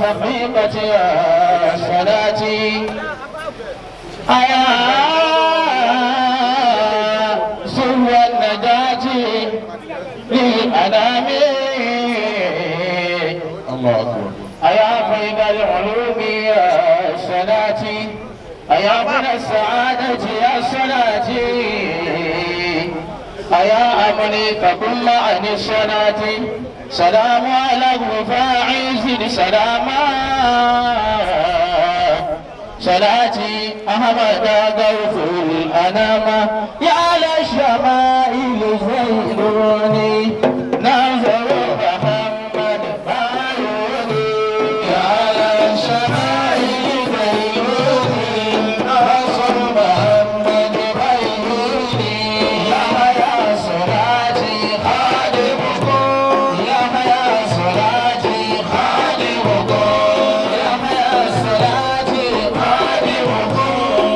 حقيقة يا صلاتي أيا سوى النجاة للأنام الله أكبر أيا فيض العلوم يا صلاتي أيا من السعادة يا صلاتي أيا أمني فكل عن الصلاة سلام على الرفاع زد سلاما صلاتي أحمد غوث الأنام يا للشمائل زيدوني نظر محمد فاعوني يا للشمائل زيدوني نظر محمد فاعوني يا صلاتي خادمكم يا صلاتي خادمكم يا صلاتي خادمكم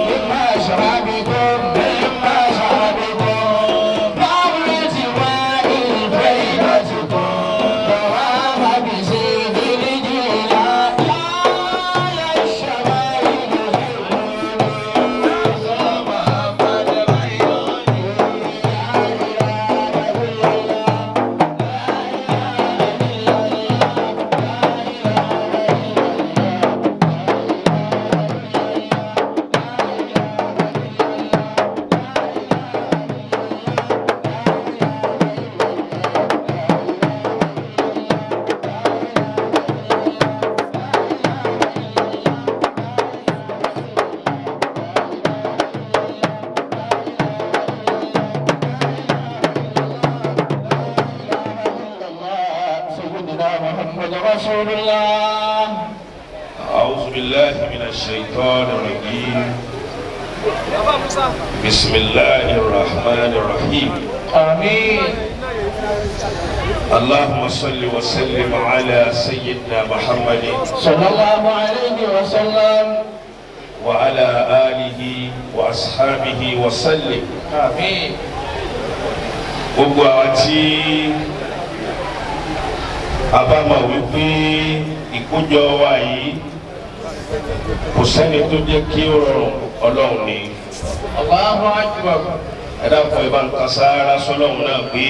مما شربكم مما شربكم بعض جوائي بينتكم دوام بسيف الجيلان يا للشمائل سيدنا محمد رسول الله. أعوذ بالله من الشيطان الرجيم. بسم الله الرحمن الرحيم. آمين. اللهم صل وسلم على سيدنا محمد صلى الله عليه وسلم وعلى آله وأصحابه وسلم. آمين. gbogbo àwọn tí a bá mọ̀ wípé ìkójọ wa yìí kò sẹ́ni tó jẹ́ kí ó rọrùn Ọlọ́run ni. Allahu akbar. ẹ dákun ẹ bá ń kan sáárá sọ́lọ́run náà pé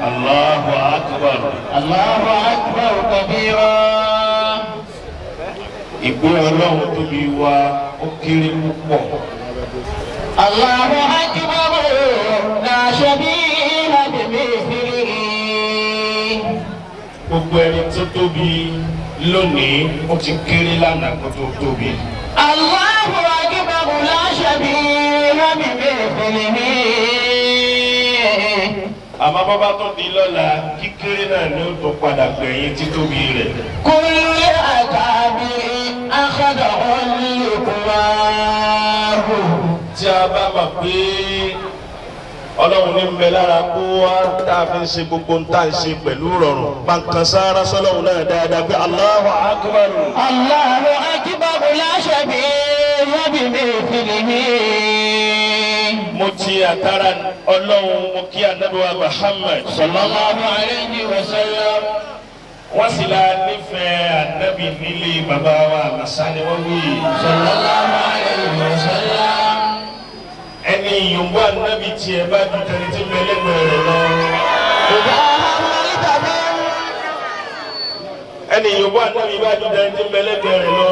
Allahu akbar. Allahu akbar kabira. ìgbé Ọlọ́run tóbi wa ó kéré púpọ̀. Allahu akbar la shabiha bimithlihi. gbogbo ẹni tó tóbi lónìí ó ti kéré lánàá kó tó tóbi. Allahu akbar la shabiha bimithlihi. àmọ́ bàbá tó di lọ́la kíkéré náà ni ó tó padà gbẹ̀yìn títóbi rẹ̀. kullu akabi akhadahu al-liqwahu. tí a bá mọ̀ pé Ọlọ́run ní mbẹ lára kó wá tá a fi ń ṣe gbogbo ń tá a ṣe pẹ̀lú rọrùn bankan sára sọ́lọ́run náà dáadáa pé Allahu akbar. Allahu akbar la shabiha bimithlihi. mo ti àtàrà Ọlọ́run mo kí Ànábì wa Muhammad sallallahu alayhi wa sallam. wọ́n sì la nífẹ̀ẹ́ Ànábì nílé bàbá wa Masani wọ́n wí. sallallahu alayhi wa sallam. ẹni ìyóngbó Ànábì tiẹ̀ bá ju tẹni tí mẹlẹ́gbẹ̀ẹ́ rẹ̀ lọ. ẹni ìyóngbó Ànábì bá ju tẹni tí mẹlẹ́gbẹ̀ẹ́ rẹ̀ lọ.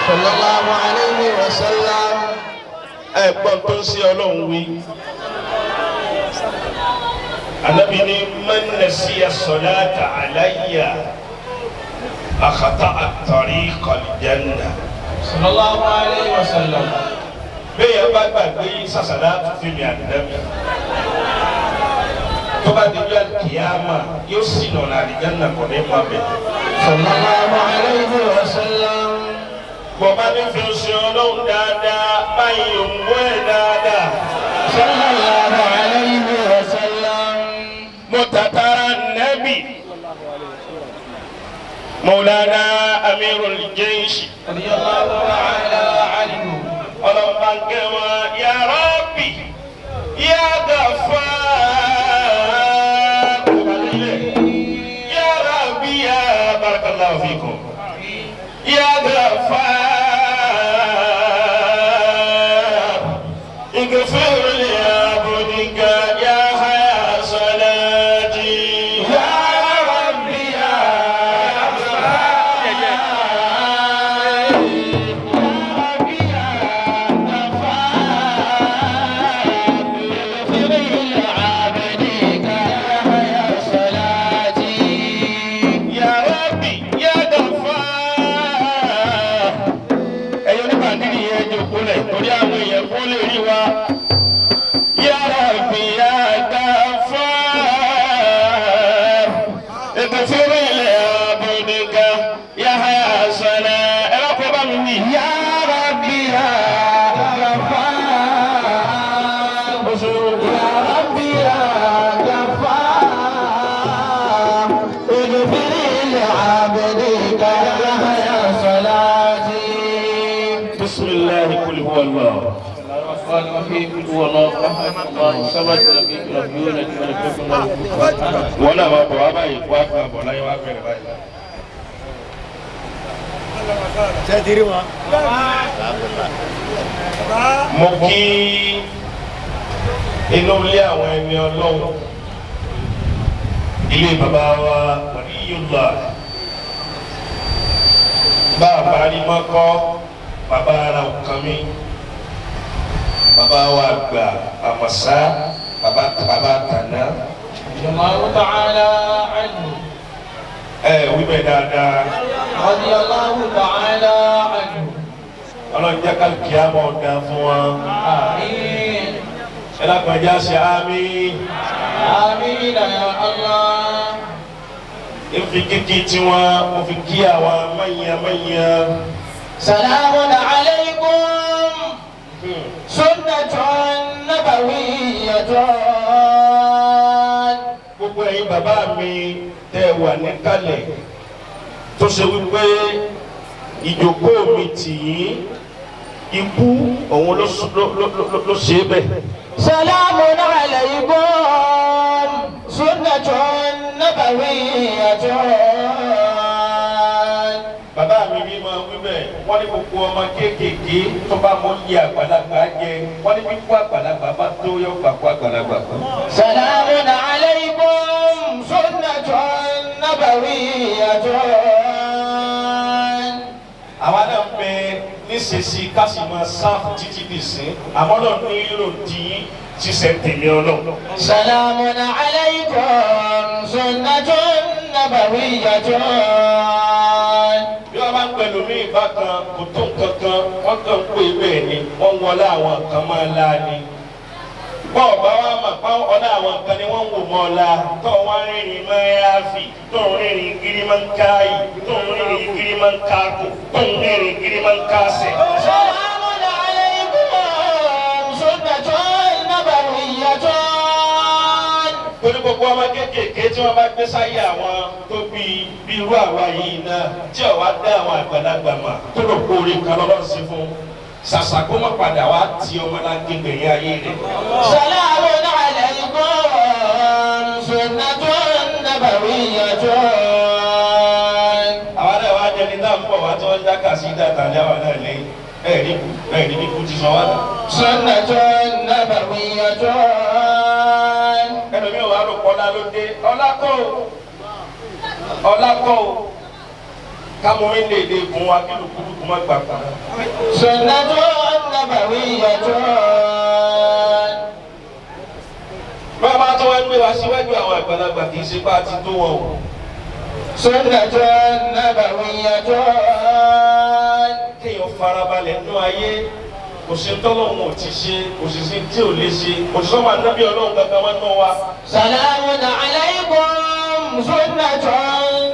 sallallahu alayhi wa sallam. ẹ̀gbọ́n tó ń ṣe Ọlọ́run wí. Ànábì ní man nasiya salata alayya akhta'a tariqa al-janna. sallallahu alayhi wa sallam. bẹ́ẹ̀ yẹn bá gbàgbé sàṣàlá tó fi mi Ànábì tó bá débi al-qiyama yóò sì nọ̀nà àlìjánnà kò ní pa bẹ́ẹ̀. sallallahu alayhi wa sallam. bọ̀bá ní fi ṣe Ọlọ́run dáadáa báyìí ò ń wọ́ ẹ̀ dáadáa. sallallahu alayhi wa sallam. mọ̀tàtàrà Nábì Maulana Amirul Jaysh radiyallahu ta'ala anhu. ọlọ́mọbankẹ́ wọn ya Rabbi ya Ghaffar ya Rabbi ya barakallahu fikum لعبدك يا حيا صلاتي يا ربي يا بسم الله قل هو الله الرحمن الرحيم قل هو الله احد الله الصمد لم يلد ولم يولد ولم يكن له كفوا احد. ولا ما بوا باي كوا بولا يوا بẹ̀rẹ̀ báyìí. Jadi rumah. Mo kí inú ilé àwọn ẹni Ọlọ́run ilé bàbá wa Waliyullah bàbá rí mọ́kọ́ bàbá ara ọ̀kan mi bàbá wa àgbà àmọ̀sá bàbá tàná. الله تعالى عنه wíbẹ̀ dáadáa. رضي الله تعالى عنه. Ọlọ́run jẹ́ ká kí á mọ̀ ọ̀dà fún wọn. آمين. Ẹ lápẹjá ṣe àmín. آمين يا الله. Ìfi kíkí tí wọ́n mo fi kí àwọn mẹ́yìnmẹ́yìn. سلام عليكم سنة نبوية. Gbogbo ẹ̀yin bàbá mi tẹ́ wà níkàlẹ̀ tó ṣe wípé ìjókòó mi tì yín ikú òun ló ṣe é bẹ́ẹ̀. سلام عليكم سنة نبوية. Bàbá mi bí máa wí bẹ́ẹ̀ wọ́n ní gbogbo ọmọ kéékèèké tó bá mọ iye àgbàlagbà jẹ wọ́n ní kíkú àgbàlagbà bá tó yọ gbàgbọ́ àgbàlagbà kan. سلام عليكم سنة نبوية. Àwa náà ń bẹ níṣẹ́sí ká sì máa sáfù títí dì sí àmọ́ náà nílò tí ṣiṣẹ́ tèmi Ọlọ́run. سلام عليكم سنة نبوية. Bí wọ́n bá ń pẹ̀lú mí ìbátan kò tó nǹkan kan wọ́n kàn ń pè bẹ́ẹ̀ ni wọ́n wọlé àwọn kan máa la ni. Bọ́ọ̀ bá wá mà pa ọ̀dà àwọn kan ni wọ́n ń wò mọ́ ọ̀la tó wọ́n rìnrìn máa yá fi tó ń rìnrìn kiri máa ń ká yìí tó ń rìnrìn kiri máa ń ká kò tó ń rìnrìn kiri máa ń ká sẹ̀. سلام عليكم سنة نبوية. Torí gbogbo ọmọ kéékèèké tí wọ́n bá gbé sáyé àwọn tó bí irú àwa yìí náà tí ọ̀wá dá àwọn àgbàlagbà mà tó lò kórè kan lọ́lọ́run sí fún ṣàṣà kó má padà wá ti ọmọ láńké gbẹ̀yìn ayé rẹ̀. سلام عليكم سنة نبوية. Àwọn náà wá jẹni náà ń bọ̀ wá tí wọ́n ń dákà sí dàtà ní àwọn náà lẹ́yìn ẹ̀ẹ́dì bí kú ti sọ wá náà. سنة نبوية. Ẹlòmíì wà ló kọ́lá ló dé ọlákọ́ o kámo mi lè dé gun wa kí lùkúlùkù má gbà pa. سنة نبوية. Bàbá tó wá gbé wa síwájú àwọn àgbàlagbà kì í ṣe bá ti tó wọn o. سنة نبوية. Kéèyàn farabalẹ̀ nú ayé kò sí tọ́lọ́hún ò ti ṣe kò sì sí tí ò lè ṣe kò sí sọ́mọ ànábì Ọlọ́run kankan wọn nù wa. سلام عليكم سنة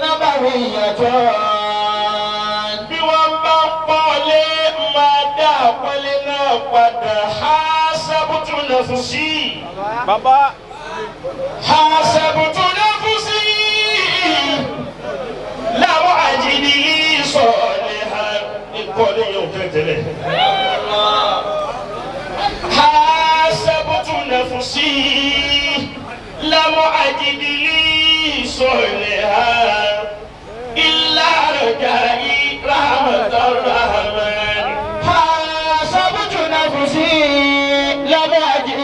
نبوية. Bí wọ́n bá pọ́nlé máa dá àpọ́nlé náà padà hasabutu nafsi. Baba. Hasabutu nafsi. Láwọn àjìní sọ̀rọ̀ ha ìkọ́lé yóò tẹ̀tẹ̀lẹ̀. Hasabutu nafsi. Láwọn àjìní sọ̀rọ̀ ha illa rajai rahmatar rahman. حاسبت نفسي لم أجد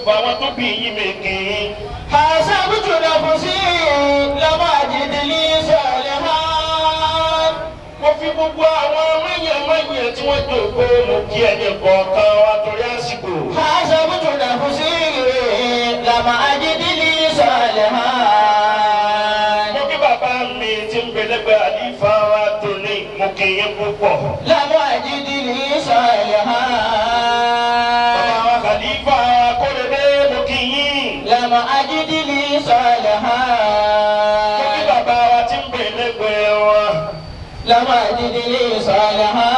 fà wọn tó bí yín mèkì. حسبت نفسي لم أجد لي صالحا. Mo fi gbogbo àwọn mẹ́yẹ̀mẹ́yẹ̀ tí wọ́n jòkó mo kí ẹni kọ̀ọ̀kan wa torí àsìkò. حسبت نفسي لم أجد لي صالحا. Mo kí bàbá mi tí ń bẹ lẹ́gbẹ̀ẹ́ àlífà wa tó ní mo kí yín púpọ̀. لم أجد لي صالحا. Bàbá wa kàlífà Kórèdé mo kí yín. لم أجد لي صالحا. Mo kí bàbá wa tí ń bẹ lẹ́gbẹ̀ẹ́ wa. لم أجد لي صالحا.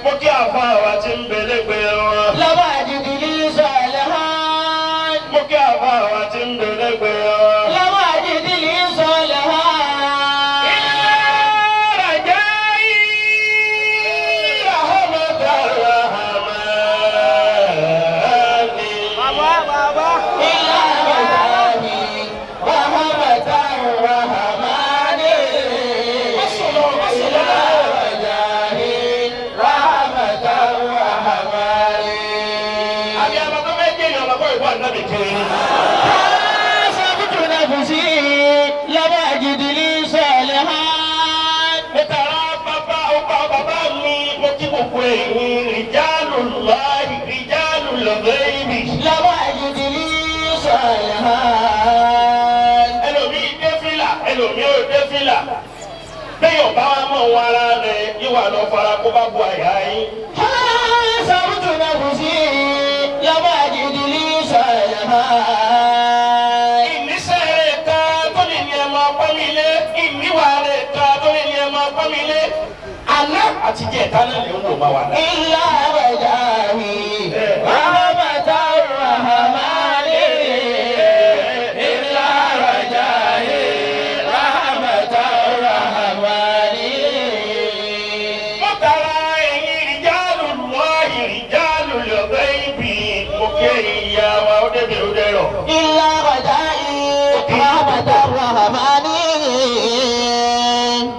Mo kí àfà wa tí ń bẹ lẹ́gbẹ̀ẹ́ wa. لم أجد لي صالحا. Mo kí àfà wa tí ń bẹ lẹ́gbẹ̀ẹ́ wa. لم أجد لي صالحا. Bẹ́ẹ̀ ọba wa mọ̀ wọn ara rẹ̀ yóò wà lọ fara kó bá bu àyà yín. حسبت نفسي لم أجد لي صالحا. Ìníṣẹ́ rẹ̀ kan tó lè ní ẹ máa pọ́n mi lé. Ìníwà rẹ̀ kan tó lè ní ẹ máa pọ́n mi lé. Àná àti jẹ́ ìta náà lè ń wò máa wà náà. إلا وجاهي رحمة الرحمن. إلا وجاهي رحمة الرحمن. Mo tara ẹ̀yin ìjálù lọ́ ìrìjálù lọ́gbẹ́ ibi. Mo kí ìyá wa ó débi ó dẹ̀rọ̀. إلا وجاهي رحمة الرحمن.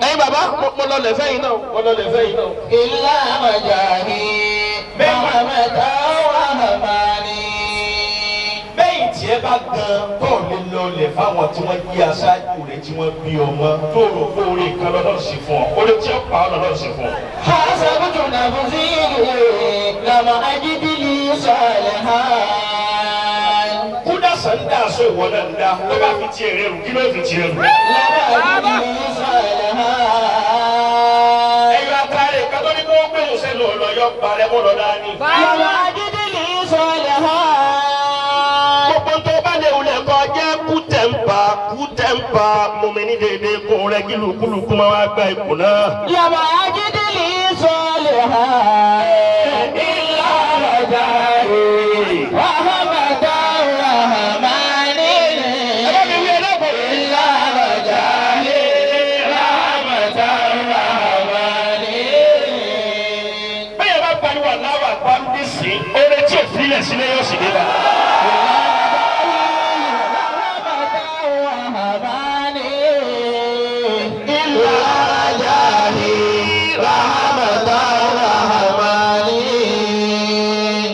Ẹ̀yin bàbá mo lọ lẹ̀ fẹ́yìn náà. Mo lọ lẹ̀ fẹ́yìn náà. إلا وجاهي رحمة الرحمن. Bẹ́yìn tí ẹ bá gan tó lè lọ lẹ̀ fáwọn tí wọ́n yí aṣáájú rẹ̀ tí wọ́n bí ọmọ tó rò pé orí kan lọ́dọ̀ sí fún ọ. Orí tí ó pa ọ́ lọ́dọ̀ sí fún ọ. حسبت نفسي لم أجد لي صالحا. Kúdà sàndà aṣọ ìwọ náà ń dá ló bá fi tiẹ̀ rẹ̀ rù kí ló fi tiẹ̀ rù. لم أجد لي صالحا. Ẹ̀yọ́ àtàrẹ kan tó ní kó gbé òun sẹ́nu ọ̀lọ́yọ̀ parẹ́ mọ́ lọ dání. لم أجد لي صالحا. Gbogbo tó bá lè wulẹ̀ kọ jẹ́ kú tẹ́ǹpà mọ̀mí ní dédé kún rẹ̀ kí lùkúlùkú máa wá gba ipò náà. لم أجد لي صالحا. إلا وجاهي رحمة الرحمن. إلا وجاهي رحمة الرحمن. Bẹ́ẹ̀ bá pariwo aláwọ̀ àpamọ́ sí oore tí ò sílẹ̀ sílẹ̀ yóò sì dé bá.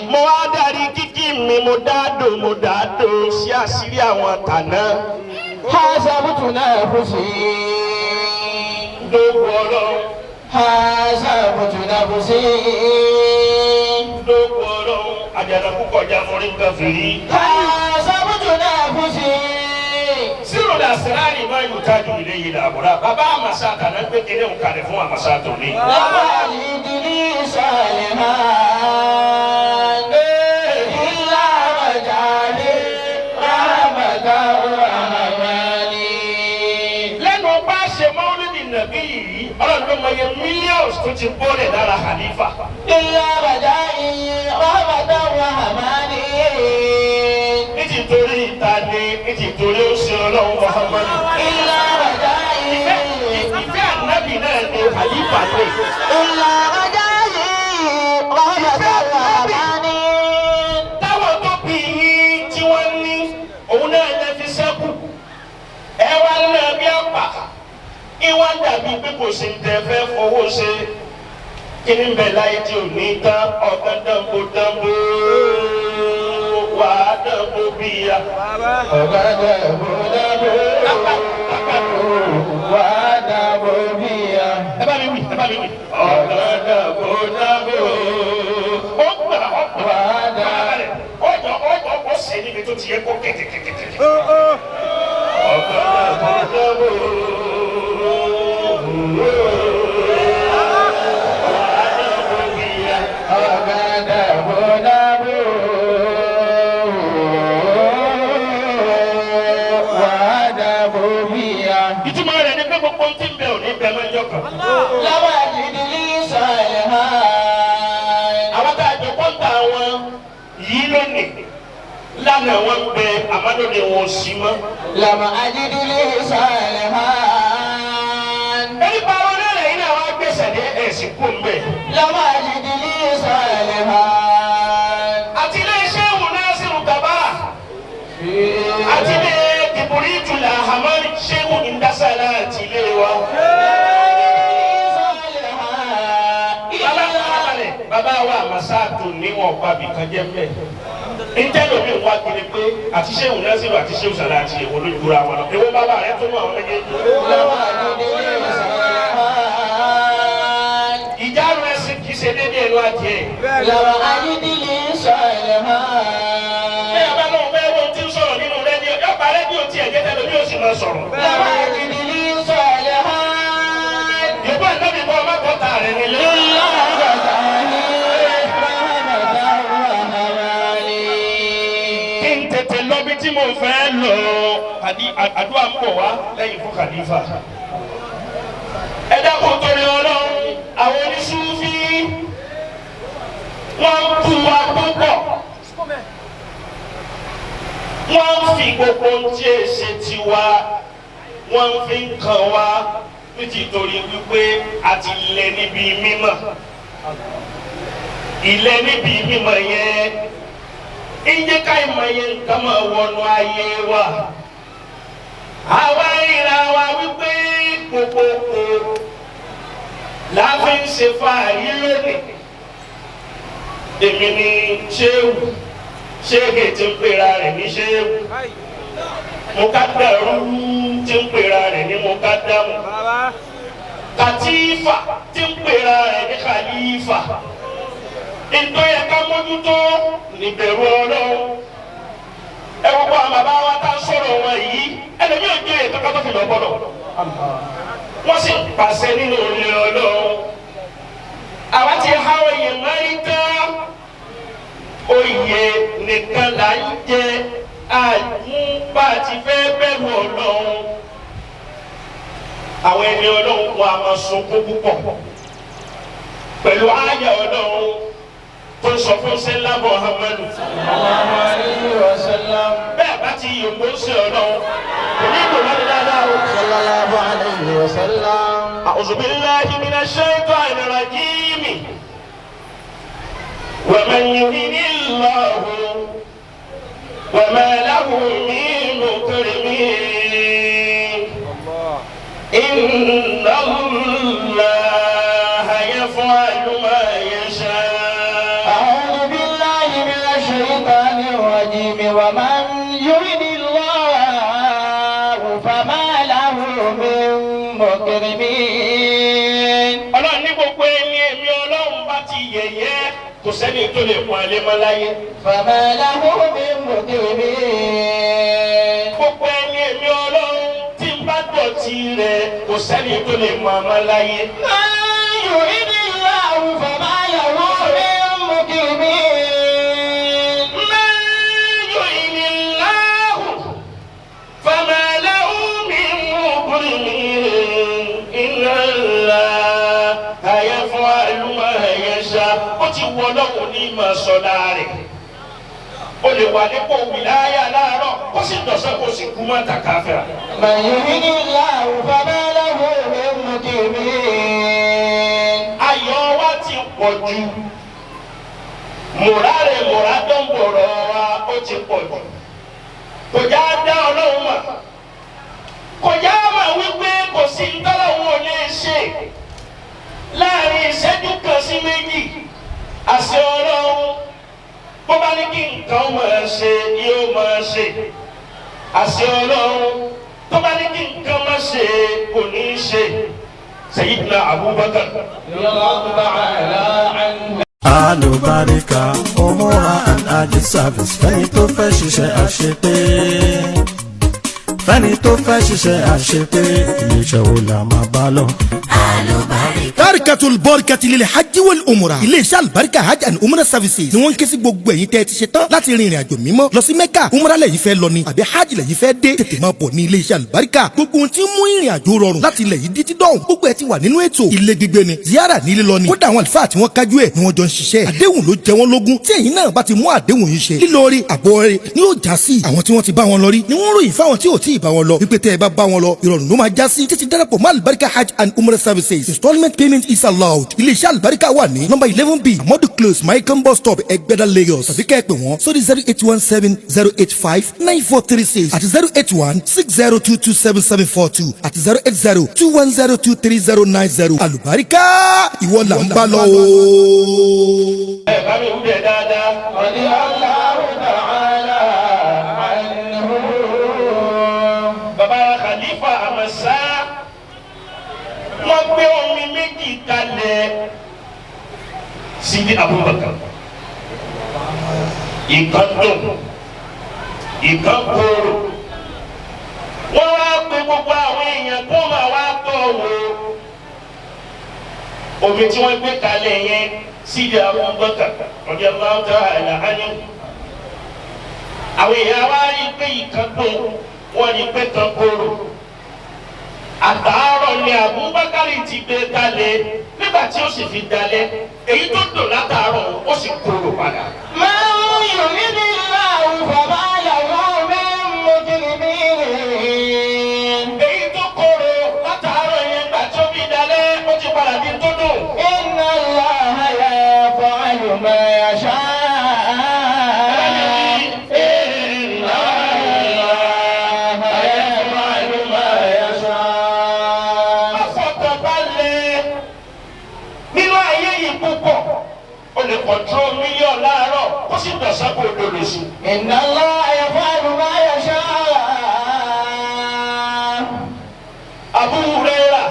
Mo wá darí kíkí mi mo dádò sí àṣírí àwọn tàná. حسبت نفسي Dókòó ọlọ́run, حسبت نفسي dókòó ọlọ́run, àjànàkú kọjá forí nǹkan fìrí. حسبت نفسي. Sírò làṣírárì máa ń yùtájú ilé yìí làbúrà. Bàbá àmàṣà tàná gbé kéde òǹkàlẹ̀ fún àmàṣà tòní. لم أجد لي صالحا. إلا وجاهي رحمة الرحمن. Lẹ́nu bá ṣe mọ́lúdì nàbí yìí, ọlọ́run ló mọ iye mílíọ̀nù tó ti bọ́lẹ̀ lára Khalifa. إلا وجاهي رحمة الرحمن. Nítorí ìta ni nítorí ó ṣe ọlọ́run Muhammadu. إلا وجاهي Ìfẹ́ ànábì náà ni Khalifa lè. إلا وجاهي رحمة الرحمن. Táwọn tó bí yín tí wọ́n ní òun náà lè fi sẹ́kù. Ẹ wá náà bí àpà. Ìwọ́n dàbí pé kò sí tẹ fẹ́ fowó ṣe. Kí ni bẹ̀ láyé tí ò ní tán ọ̀gá dánbó dánbó. وعدم بيا وعدم بيا Lama jidili salihan. Àwọn tá a jọ kọ́ńtà wọn yìí lónìí lánàá wọn bẹ àmàlódé wọn sí mọ́. Lama jidili salihan. Ẹni bá wọn náà lẹ́yìn náà wọ́n gbèsè ní ẹ̀sìn kó ń bẹ̀. Lama jidili salihan. Àti ilé iṣẹ́ ìwò náà sì rú bàbá. Àti ilé ìbòrí ìjùlá àmọ́rí ṣéwù ìdásàlá àti ilé wa. Bàbá wa àmàsáàtò níwọ̀n pàbí kan jẹ́ mbẹ́. Ìtẹ́lómi wá kiri pé àti ṣéwù náà sì rú àti ṣéwù sàlá àti èwo ló jura wọn lọ. Èwo bàbá rẹ̀ tó mú àwọn méjèèjì. Ìjánu ẹ̀sìn kìí ṣe déédéé ẹnu adìẹ. Lama jidili salihan. Bẹ́ẹ̀ bá lóun bẹ́ẹ̀ wọ́n ti ń sọ̀rọ̀ nínú rédíò. Yọ̀pá rédíò tiẹ̀ jẹ́ tẹ́lẹ̀ bí ó sì máa sọ̀rọ̀. Lama jidili salihan. Yorùbá ìtọ́bi bọ́ ọmọ kọ́ta rẹ̀ nílé. Kí n tètè lọ bí tí mo fẹ́ lọ. Àdúrà ń bọ̀ wá lẹ́yìn fún Khalifa. Ẹ dákun torí Ọlọ́run, àwọn oníṣúfí wọ́n ń bú wa púpọ̀. Wọ́n ń fi gbogbo tí è ṣe tiwa, wọ́n fi ń kàn wá nítorí wípé a ti lẹ̀ níbi mímọ́. Ilẹ̀ níbi mímọ́ yẹn ìjẹ́ ká ìmọ̀ yẹn nǹkan máa wọnú ayé wa. Àwa ìra wa wípé gbogbogbò la fi ń ṣe fàáyé lónìí. Èmi ni ṣéwù, ṣéèkè tí ń pera rẹ̀ ní ṣéwù. Mukadaru tí ń pera rẹ̀ ní mukadamu. Kàtífà tí ń pera rẹ̀ ní khalifa. Ìtọ́ yẹ ká mójútó níbẹ̀rù Ọlọ́run. Ẹ gbogbo àwọn bàbá wa tá ń sọ̀rọ̀ wọn yìí, ẹlẹ́mí ò jẹ́ ètò kátó fi lọ bọ́dọ̀. Wọ́n sì pàṣẹ nínú ilé Ọlọ́run. Àwa ti há oyè mẹ́rin tán. Oyè nìkan là ń jẹ àmúbá ti fẹ́ bẹ̀rù Ọlọ́run. Àwọn ẹni Ọlọ́run wọn a máa sunkún púpọ̀ pẹ̀lú àyà Ọlọ́run tó sọ fún sẹ́lá Muhammadu. Bẹ́ẹ̀ bá ti yòókù sí Ọlọ́run kò ní kò lọ́dún dáadáa o. Sallallahu alayhi wa sallam. A'udhu billahi minash shaitani rajim. Wa man yuhinillahu wa ma lahu min mukrimin. Inna Allaha yaf'alu ma yasha. A'udhu billahi minash shaitani rajim. Wa man yuhinillahu fama lahu min mukrimin. Ọlọ́run ní gbogbo ẹni èmi Ọlọ́run bá ti yẹ̀yẹ́ kò sẹ́ni tó lè pọ́n alẹ́ mọ́ láyé. Fama lahu min mukrimin. Gbogbo ẹni èmi Ọlọ́run tí ń bá dọ̀tí rẹ̀ kò sẹ́ni tó lè mọ́ ọmọ láyé. Man yuhinillahu fama lahu min mukrimin. Man yuhinillahu fama lahu min mukrimin. Inna Allaha yaf'alu ma yasha. Ó ti wọ Ọlọ́run ní ìmọ̀ sọ́dá rẹ̀. O lè wà nípò wìláyà láàárọ̀ kó sì dọ̀sán kó sì kú mọ́ tàkàfẹ́. Man yuhinillahu fama lahu min mukrimin. Ayọ̀ wa ti pọ̀ jù. Mùrárẹ̀ mùrádọ́nbọ̀rọ̀ wa ó ti pọ̀ jù. Kò já dá Ọlọ́run mọ̀. Kò já mọ̀ wípé kò sí ntọ́lọ́run ò lè ṣe. Láàrin ìṣẹ́jú kan sí méjì, àṣẹ Ọlọ́run bó bá ní kí nǹkan máa ṣe yóò máa ṣe àṣẹ Ọlọ́run tó bá ní kí nǹkan máa ṣe kò ní í ṣe Sayyidina Abubakar radiyallahu ta'ala anhu. Alubarika Umura and Hajj service fẹ́ni tó fẹ́ ṣiṣẹ́ àṣepé fẹ́ni tó fẹ́ ṣiṣẹ́ àṣepé iléeṣẹ́ wo la máa bá lọ. Barikatul Barakati lil hajj wal umrah. Iléeṣẹ́ Albarika hajj and umrah services ni wọ́n ń ké sí gbogbo ẹ̀yin tẹ́ ẹ ti ṣe tán láti rin ìrìn àjò mímọ́ lọ sí Mẹ́kà. Umrah lẹ́yìn fẹ́ lọ ni àbí hajj lẹ́yìn fẹ́ dé. Tètè máa bọ̀ ní iléeṣẹ́ Albarika. Gbogbo ohun tí ń mú ìrìn àjò rọrùn láti ilẹ̀ yìí dídí dọ̀hún. Gbogbo ẹ ti wà nínú ètò. Ilé gbígbé ni, ziyara ní lílọ ni. Kódà àwọn àlùfáà tí wọ́n kájú ẹ̀ ni wọ́n jọ ń ṣiṣẹ́. Àdéhùn ló jẹ wọ́n lógún. Tí ẹ̀yin náà bá ti mú àdéhùn yìí ṣe. Lílọrí àbọ̀rẹ́ ni yóò já sí. Àwọn tí wọ́n ti bá wọn lọ rí ni wọ́n ròyìn fáwọn tí ò tí ì bá wọn lọ. Wípé tẹ́ ẹ bá wọn lọ, ìrọ̀rùn ló máa já sí. Títí darapọ̀ mọ́ Albarika hajj and umrah services. Installment payment is allowed. Iléeṣẹ́ Albarika wà ní number 11B Amadu Close Maikan bus stop Ẹgbẹ́dá Lagos. Tàbí kẹ́ ẹ pè wọ́n sórí 08170859436 àti 08160227742 àti 08021023090. Albarika ìwọ là ń bá lọ o. ẹ bá mi wú bẹ dáadáa. radiyallahu ta'ala anhu. Baba Khalifa Amasa wọ́n gbé omi méjì kalẹ̀ Sidi Abubakar. Ìkan dùn, ìkan korò. Wọ́n wá pé gbogbo àwọn èèyàn kó máa wá tọ̀ wò. Omi tí wọ́n gbé kalẹ̀ yẹn Sidi Abubakar radiyallahu ta'ala anhu. Àwọn èèyàn wá rí pé ìkan dùn, wọ́n rí pé kan korò. Àtàárọ̀ ni Abubakar ti gbé kalẹ̀ nígbà tí ó sì fi dalẹ̀ èyí tó dùn látàárọ̀ ó sì korò padà. máa ń yọ̀ níbi ìlà òfòmá yàwó mi mú kiri mi. Èyí tó korò látàárọ̀ yẹn nígbà tí ó fi dalẹ̀ ó ti padà di tó dùn. Inna Allaha yaf'alu ma yasha. Control million láàárọ̀ ó sì dọ̀sán kó lórí sí. Inna Allaha yaf'alu ma yasha. Abu Hurairah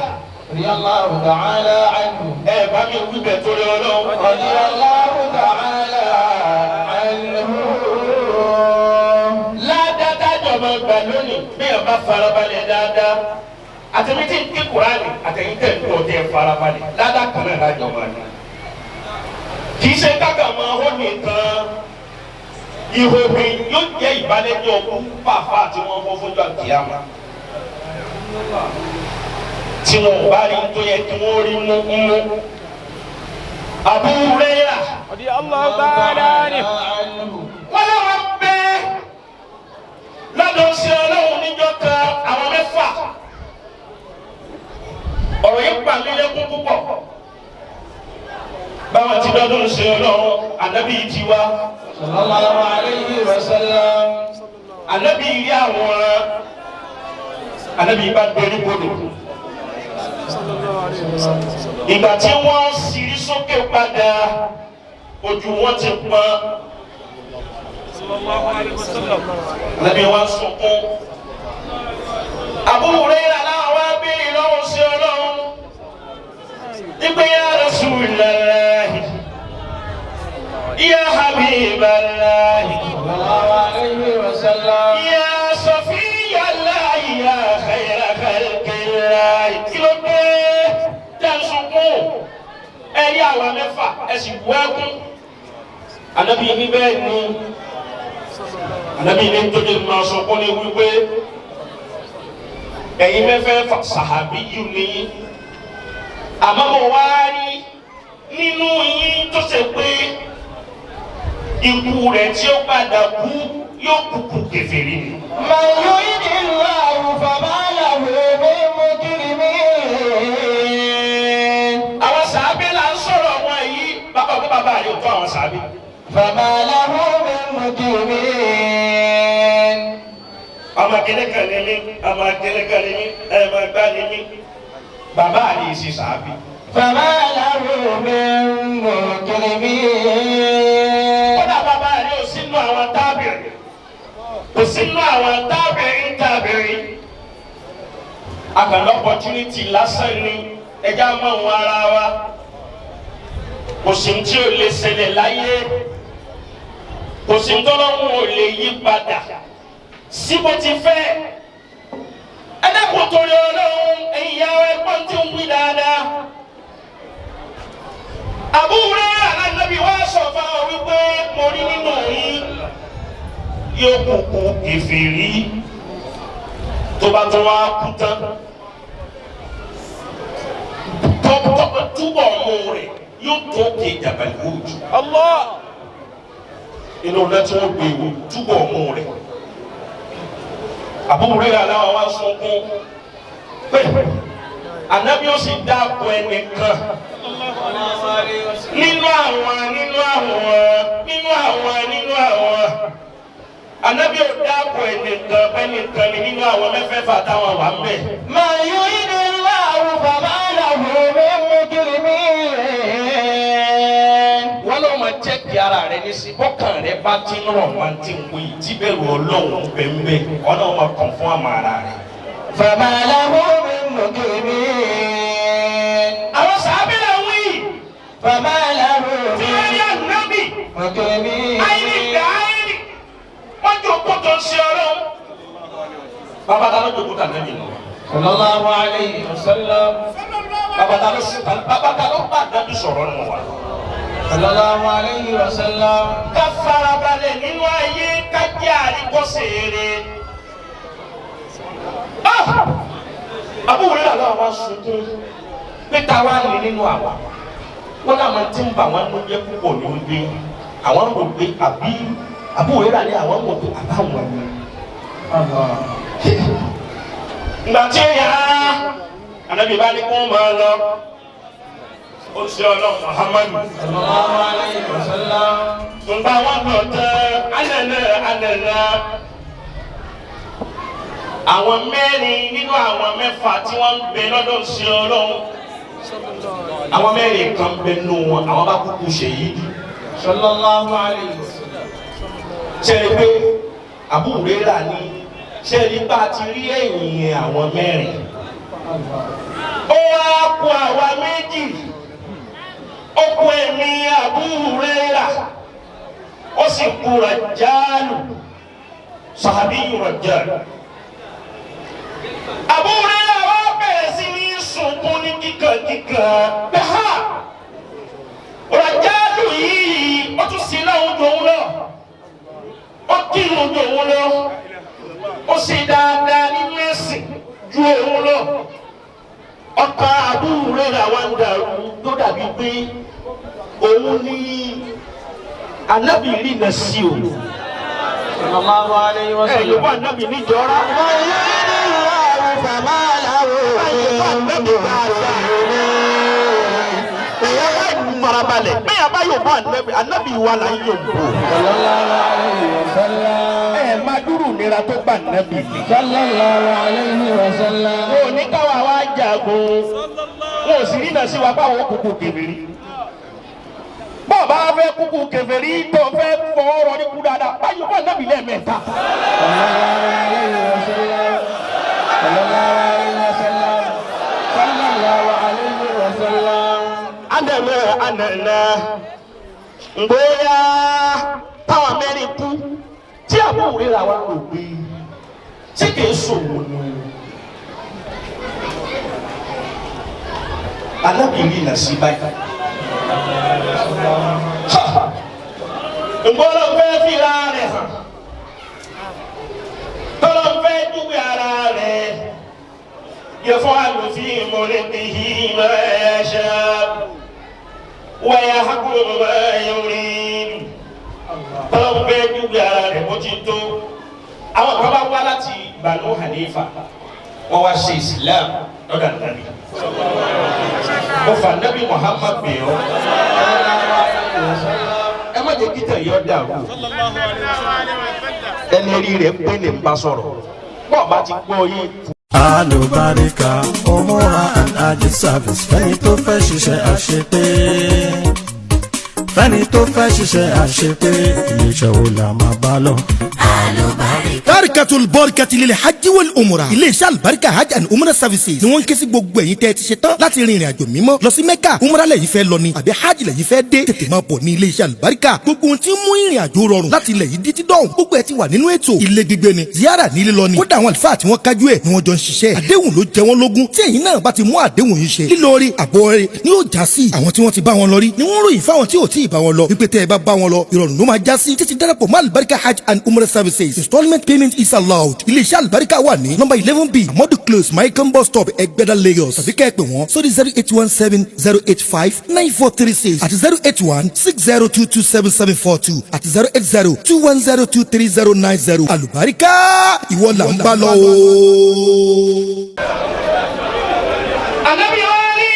radiyallahu ta'ala anhu. ẹ bá mi wí bẹ̀ torí Ọlọ́run. radiyallahu ta'ala anhu. Ládàá jọba gbà lónìí bí ẹ bá farabalẹ̀ dáadáa àtẹ̀mítì ń ké Kùránì àtẹ̀yìntẹ̀ ń tọ́ tẹ́ farabalẹ̀ ládàá kan náà lájọba ni. Kì í ṣe kákà máa hó nìkan ìhòòhìn yóò jẹ́ ìbálẹ́jọ́ ọkùn pàápàá tí wọ́n fọ́ fojú àkíyàmá tí wọ́n bá rí tó yẹ kí wọ́n rí mú. Abu Hurairah radiyallahu ta'ala anhu wọ́n lọ́wọ́ bẹ́ lọ́dọ̀ sí Ọlọ́run níjọ́ kan àwọn mẹ́fà ọ̀rọ̀ yìí pa mí lẹ́kún púpọ̀. Báwọn ti dọ́dún ṣe Ọlọ́run ànábì yìí ti wá sallallahu alayhi wa sallam. Ànábì yìí àwọn ànábì yìí bá dorí bodò. Ìgbà tí wọ́n ṣírí sókè padà ojú wọn ti pọ́n. Ànábì wọn sunkún. Abu Hurairah náà wá béèrè lọ́wọ́ sí Ọlọ́run. Ipe ya Rasulullah, ya Habiballah, sallallahu alayhi wa sallam, ya Safiyallah, ya khayra khalqillah. Kí ló dé tẹ́ ń sunkún? Ẹ rí àwọn mẹ́fà ẹ sì bu ẹkún. Ànábì ní bẹ́ẹ̀ ni. Ànábì ní tóbi máa sunkún ní wípé ẹ̀yin mẹ́fẹ́ sàhábí yìí ní. Àmọ́ mo wá rí nínú yín tó ṣe pé ikú rẹ̀ tí ó padà kú yóò kúkú kèfèrí ni. Man yuridillahu fama lahu min mukrimin. Àwọn sàábé là ń sọ̀rọ̀ wọn yìí bàbá rẹ̀ ò tó àwọn sàábé. Fama lahu min mukrimin. Ọmọ kẹlẹ́kẹ̀ ni mí, ọmọ kẹlẹ́kẹ̀ ni mí, ẹ̀mọ ẹgbẹ́ ni mí. Bàbá rẹ̀ sì sàábé. Fama lahu min mukrimin. Kódà bàbá rẹ̀ sínú àwọn tábìrín àgbàdo opportunity lásán ni ẹja mọ òun ara wa kò sí tí ò lè ṣẹlẹ̀ láyé kò sí tọ́lọ́hún ò lè yí padà síbò ti fẹ́ ẹ̀dẹ́kùn torí ọlọ́run ẹ̀yà ẹ̀gbọ́n tí ń wí dáadáa. Àbúrò Ànábì wá sọ fún ọ wípé mo rí nínú yín yóò kúkú ìfìrí tó bá tó wá kú tán túbọ̀ mú rẹ̀ yóò tó ké Jabal Uhud. Allah inú ọ̀nà tí wọ́n gbé wò túbọ̀ mú rẹ̀. Àbúrò aláwọ̀ wá sunkún pé Ànábì ó sì dáàbò ẹnìkan nínú àwọn Ànábì ó dáàbò ẹnìkan nínú àwọn mẹ́fẹ̀ẹ̀fà táwọn wà ń bẹ̀. ما يريد الله فما له من مجرمين. Wọ́n lọ́ máa jẹ́ kí ara rẹ̀ ní sí bọ́kàn rẹ̀ bá ti ń rọ̀ máa ti ń wí tí bẹ̀rù Ọlọ́run bẹ́ẹ̀ wọ́n náà máa kàn fún àmọ́ ara rẹ̀. فما له من مجرمين. Àwọn sàábẹ̀ náà wí. فما له Tí wọ́n rí Ànábì. مجرمين. Àyìnì wọ́n jò kó tó ń ṣe Ọlọ́run. Bàbá ta ló jòkó tà Ànábì nù. صلى الله عليه وسلم. Bàbá ta ló bá Ànábì sọ̀rọ̀ nù wa. صلى الله عليه وسلم. Ká farabalẹ̀ nínú ayé ká jẹ́ àríkọ́sẹ̀ eré. Àbúrò rẹ̀ làwọn wá sunkún pé táwa ní nínú àwa. Wọ́n náà máa ti ń bà wọ́n ló jẹ́ púpọ̀ ní ojú. Àwọn ń rò pé àbí àbúrò rẹ̀ ní àwọn ń rò pé àbáwọn ni. Ìgbà tí ó yá Ànábì bá ní kó máa lọ. Ó ṣe Ọlọ́run Muhammadu. sallallahu alayhi wa sallam. Ǹgbà wọn lọ tán ànànà. Àwọn mẹ́rin nínú àwọn mẹ́fà tí wọ́n ń bẹ lọ́dọ̀ sí Ọlọ́run. Àwọn mẹ́rin kan bẹ nù wọn, àwọn bá kúkú ṣe yìí. sallallahu alayhi wa sallam. Ṣẹ́ni pé Abu Hurairah ní ṣẹ́ni bá ti rí ẹ̀yìn àwọn mẹ́rin. Ó wá kú àwa méjì. Ó kú ẹ̀mí Abu Hurairah. Ó sì kú Rajjalu. Sahabiyu Rajjalu. Abu Hurairah wá bẹ̀rẹ̀ sí ní sunkún ní kíkankíkan. Bẹ́hà Rajjalu yìí ó tún sí láwọn ojú òun náà. Ó kírun ojú òun lọ. Ó sì dáadáa nínú ẹ̀sìn ju òun lọ. Ọkàn Abu Hurairah wá ń dàrú tó dàbí pé òun ní Ànábì rí nà sí o. sallallahu alayhi wa sallam. Ẹ̀yìn bá Ànábì níjọ́ra. Farabalẹ̀ bẹ́ẹ̀ bá yóò bá Ànábì wa là ń yóò bò. sallallahu alayhi wa sallam. Ẹ máa dúró nira tó bá Ànábì ní. sallallahu alayhi wa sallam. Wọn ò ní káwa wá jagun. Wọn ò sì rí nà sí wa báwọn kúkú kèfèrí. Bọ́ọ̀ bá fẹ́ kúkú kèfèrí tó fẹ́ fọwọ́ rọ ní kú dáadáa. Báyọ̀ bá Ànábì lẹ́ẹ̀mẹ́ta. Ànànà ngbóyà táwọn mẹ́rin kú tí Abu Hurairah wa kò gbé tí kìí sòwò ni. Ànábì rí nà sí báyìí. Ngbọ́dọ̀ fẹ́ fira rẹ̀ hàn. Tọ́lọ̀ fẹ́ dúpẹ́ ara rẹ̀. يفعل في ملكه ما يشاء ويحكم ما يريد. Tọ́lọ́mù bẹ́ẹ̀ dúgbò ara rẹ̀ bó ti tó. Àwọn kan bá wá láti Banu Hanifa. Wọ́n wá ṣe Islam lọ́dà Nàbí. Mo fà Nàbí Muhammad bẹ̀ ọ́. Ẹ má jẹ́ kíta yọ dàrú. Ẹni rí rẹ̀ pé lè ń bá sọ̀rọ̀. Bọ́ọ̀ bá ti gbọ́ yìí. Alubarika Umura and Hajj service fẹ́ni tó fẹ́ ṣiṣẹ́ àṣepé fẹ́ni tó fẹ́ ṣiṣẹ́ àṣepé iléeṣẹ́ wo la máa bá lọ. Alubarika. Tarikatul barakati lil hajj wal umrah. Iléeṣẹ́ àlùbáríkà hajj and umrah services ni wọ́n ń ké sí gbogbo ẹ̀yin tẹ́ ẹ ti ṣe tán láti rin ìrìn àjò mímọ́ lọ sí Mẹ́kà. Umrah lẹ́yìn fẹ́ lọ ni àbí hajj lẹ́yìn fẹ́ dé. Tètè máa bọ̀ ní iléeṣẹ́ àlùbáríkà. Gbogbo ohun tí ń mú ìrìn àjò rọrùn láti ilẹ̀ yìí dídí dọ̀hùn. Gbogbo ẹ ti wà nínú ètò. Ilé gbígbé ni, ziyara ní lílọ ni. Kódà àwọn àlùfáà tí wọ́n kájú ẹ̀ ni wọ́n jọ ń ṣiṣẹ́. Àdéhùn ló jẹ wọ́n lógún. Tí ẹ̀yin náà bá ti mú àdéhùn yìí ṣe. Lílọrí àbọ̀rẹ́ ni yóò já sí. Àwọn tí wọ́n ti bá wọn lọ rí ni wọ́n ròyìn fáwọn tí ò tí ì bá wọn lọ. Wípé tẹ́ ẹ bá wọn lọ, ìrọ̀rùn ló máa já sí. Títí darapọ̀ mọ́ àlùbáríkà hajj and umrah services. Installment payment is allowed. Iléeṣẹ́ àlùbáríkà wà ní number 11B Amadu Close Maikan bus stop Ẹgbẹ́dá Lagos. Tàbí kẹ́ ẹ pè wọ́n sórí 08170859436 àti 08160227742 àti 08021023090. Àlùbáríkà ìwọ là ń bá lọ o. Ànábì wa ní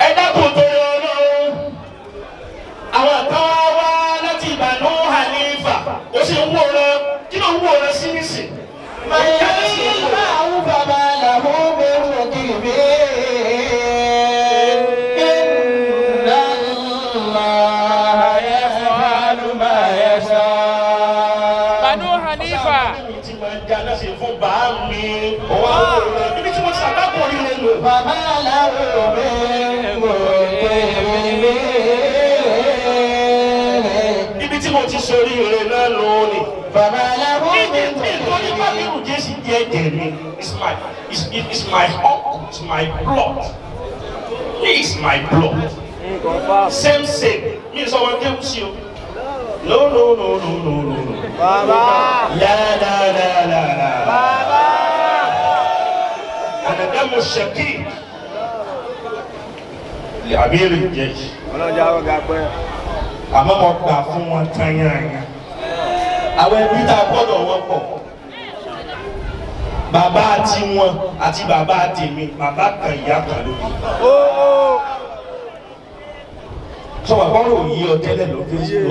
ẹ̀dá kò tó yọ lọ́wọ́. Àwọn kan wá láti Banu Hanifa. Ó sì ń wò lọ. Kí ló ń wò lọ sí nísìn? Banu Hanifa. Tí máa ń dáná sí fún bàá mi. Ibi tí mo ṣàgbákò rí rẹ lò. Bàbá aláwọ̀ mi mọ̀ ibi tí mo ti sori rẹ náà lò ní. Bàbá aláwọ̀ mi mọ̀ nítorí Bábírù Jésì jẹ́ ẹ̀jẹ̀ mi. It's my uncle, it's my blood. He is my blood. Same. Mi sọ wọn kéwù sí o. No. Baba. La. Baba. Ana damu shakik. Li Amir al-Jaysh. Ọlọ́jà wa ga pẹ́. Àmọ́ mo gbà fún wọn tán yányá. Àwọn ẹbí tá a gbọ́dọ̀ wọ́pọ̀. Bàbá àti wọn àti bàbá tèmi, bàbá kan ìyá kan ló bí. Sọ wà bọ́rọ̀ yí ọ tẹ́lẹ̀ ló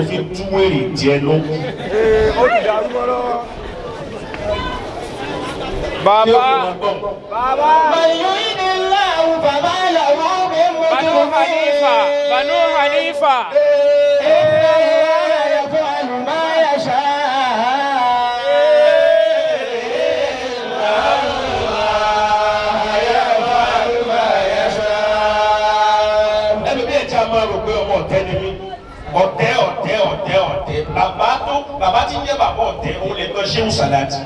fi tú wèrè díẹ̀ ló kù. Ó ti dàrú mọ́ lọ́wọ́. Bàbá. Banu Hanifa. Bàbá tí ń jẹ́ bàbá ọ̀tẹ̀ òun lè gbọ́ ṣéwù sàláàtì.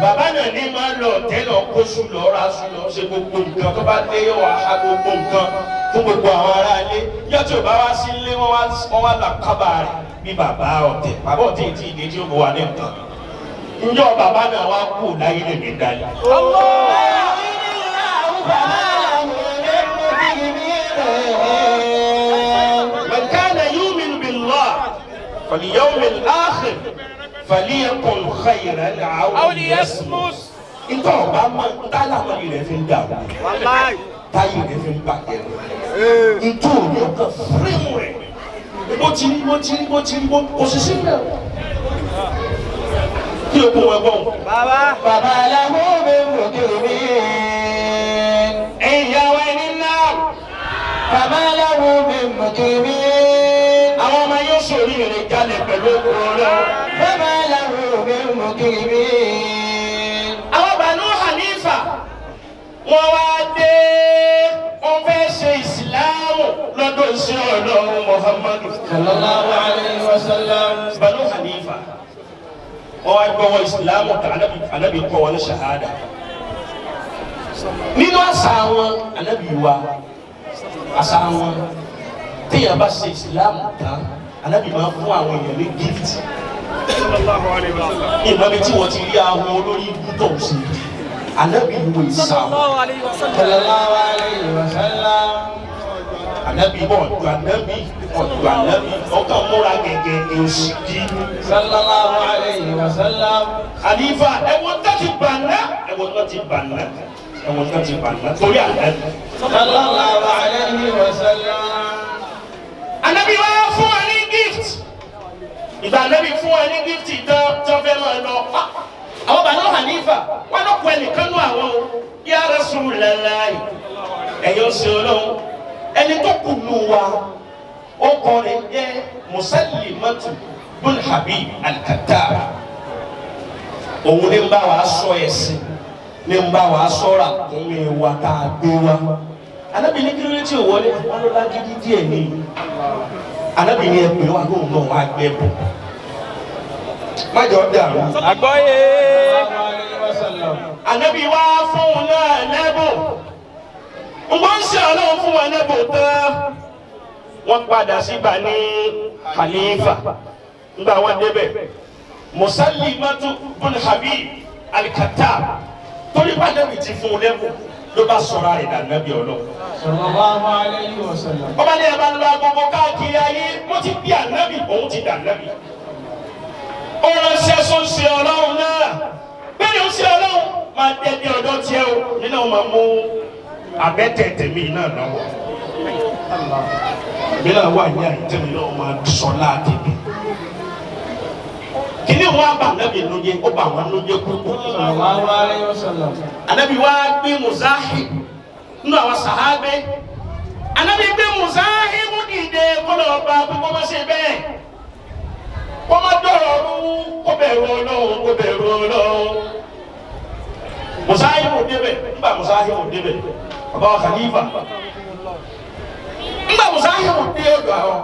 Bàbá náà ní máa ń lọ ọ̀tẹ̀ lọ kóṣù lọ raṣu lọ ṣe gbogbo nǹkan tó bá dé yóò wá gbogbo nǹkan fún gbogbo àwọn ará ilé. Yóò tí ò bá wá sí ilé wọ́n wá là kábà rẹ̀ bí bàbá ọ̀tẹ̀. Bàbá ọ̀tẹ̀ tí ìdí tí ó bọ̀ wà ní nǹkan. Ǹjọ́ bàbá náà wá kú láyé lè ní dalẹ̀. فاليوم الآخر فليكن خيرا أو ليصمت. Ìtọ́ ọba máa ń tá láwọn ilẹ̀ fi ń dà wọ́n. Táyì rẹ̀ fi ń bàjẹ́ rẹ̀. Ìtọ́ òní ọkọ̀ fíìmù rẹ̀. Bó ti rí kò sì sí bẹ́ẹ̀. Kí o kún wọn gbọ́n. Bàbá aláwọ̀ mi wò kiri mi. Ìyàwó ẹni náà. Bàbá aláwọ̀ mi wò kiri mi. Àwọn ọmọ yóò sòrí rẹ̀ jalè pẹ̀lú okùn ọ̀rẹ́. Bàbá aláwọ̀ mi wò kiri mi. Àwọn Banu Hanifa wọ́n wá dé wọ́n fẹ́ ṣe ìsìláàmù lọ́dọ̀ sí Ọlọ́run Muhammadu sallallahu alayhi wa sallam. Banu Hanifa wọ́n wá gbọ́wọ́ ìsìláàmù tà Ànábì kọ́ wọn ní ṣahada. Nínú àṣà wọn Ànábì wa àṣà wọn téèyàn bá ṣe ìsìláàmù tán Ànábì máa fún àwọn èèyàn ní gift. Ìmọ̀bi tí wọ́n ti rí àwọn olórí ibùdó sí Ànábì wo ìsà sallallahu alayhi wa sallam. Ànábì bọ̀ ọ̀dọ̀ Ànábì ọkàn múra gẹ́gẹ́ ní oṣù kí sallallahu alayhi wa sallam. Àlífà ẹ̀wọ̀n tó ti bàná torí Ànábì sallallahu alayhi wa sallam. Ànábì wá fún wa ní gift. Ìgbà Ànábì fún wa ní gift tán tó fẹ́ máa lọ. Àwọn Banu Hanifa wọn lọ kọ ẹnìkan nú àwọn o. Ya Rasulullah ẹ̀yọ́ sí Ọlọ́run ẹni tó kù nù wa ó kọrin jẹ́ Musallimatu bun Habib al-Kattar. Òun ní ń bá wa sọ ẹ̀sìn ní ń bá wa sọ́ra kún mi wa tá a gbé wa. Ànábì ní kí ló dé tí ò wọlé wọn ló lágídí díẹ̀ ní. Ànábì ní ẹgbẹ́ wa lóun náà wá gbẹ bọ̀. Má jọ dàrú. Àgbọ́yé. Ànábì wá fún un náà lẹ́bùn. Wọ́n ń ṣe Ọlọ́run fún wọn lẹ́bùn tán. Wọ́n padà sí Bani Hanifa. Nígbà wọn débẹ̀. Musallimatu bun Habib al-Kattar. Torí bá Ànábì ti fún un lẹ́bùn ló bá sọ̀rọ̀ àìdá Ànábì Ọlọ́run. Sallallahu alayhi wa sallam. Ọba ní ẹ̀bá lọ agogo káàkiri ayé mo ti bí Ànábì òun ti dà Ànábì. Ó ránṣẹ́ sọ́nṣẹ́ Ọlọ́run náà. Bẹ́ẹ̀ni ó ṣe Ọlọ́run máa dẹ́dẹ́ ọ̀dọ́ tiẹ̀ o nínú àwọn máa mú abẹ́tẹ̀ẹ̀tẹ̀ mi náà lọ́wọ́. Mi náà wà ní àyíntẹ́ mi náà máa sọ láti bí. Kìnìún wa bá Ànábì lóye ó bá wọn lóye púpọ̀. Sallallahu alayhi wa sallam. Ànábì wa gbé Muzahib nínú àwọn sàhábẹ́. Ànábì gbé Muzahib dìde kó lọ bá gbogbo wọn ṣe bẹ́ẹ̀. Kó má dọ̀rọ̀ ọ̀run kó bẹ̀rù Ọlọ́run kó bẹ̀rù Ọlọ́run. Muzahib débẹ̀ nígbà Muzahib débẹ̀ bàbá wa Khalifa. Nígbà Muzahib dé ọ̀dọ̀ àwọn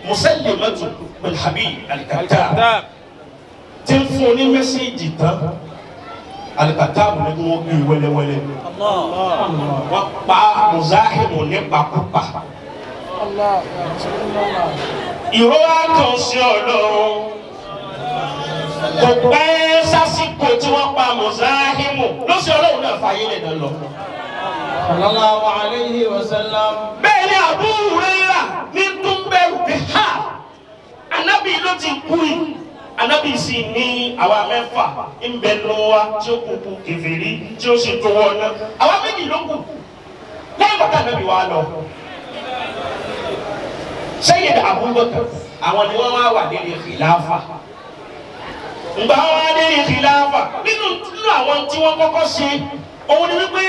Musallimatu bin Habib al-Kattar tí ń fún ní mẹ́sẹ̀gì tán. Al-Kattar ní kí wọ́n gbé wẹ́lẹ́wẹ́lẹ́. Wọ́n pa Muzahib nípakúpa. Ìrora kan sí Ọlọ́run. Kò pẹ́ sásìkò tí wọ́n pa Muzahib ló sí Ọlọ́run náà fàyè lè dán lọ. Sallallahu alayhi wa sallam. Bẹ́ẹ̀ ni Abu Hurairah ní túnbẹ̀rù bí ha. Ànábì ló ti kú yìí. Ànábì sì ní àwa mẹ́fà ń bẹ lọ́wọ́ tí ó kúkú kèfèrí tí ó sì tó wọ́n náà. Àwa méjì ló kù. Lẹ́yìn bàtà Ànábì wa lọ. Sayyid Abubakar àwọn ni wọ́n wá wà nílé khilafa. Ǹgbà wọn wá nílé khilafa nínú àwọn tí wọ́n kọ́kọ́ ṣe òun ni wípé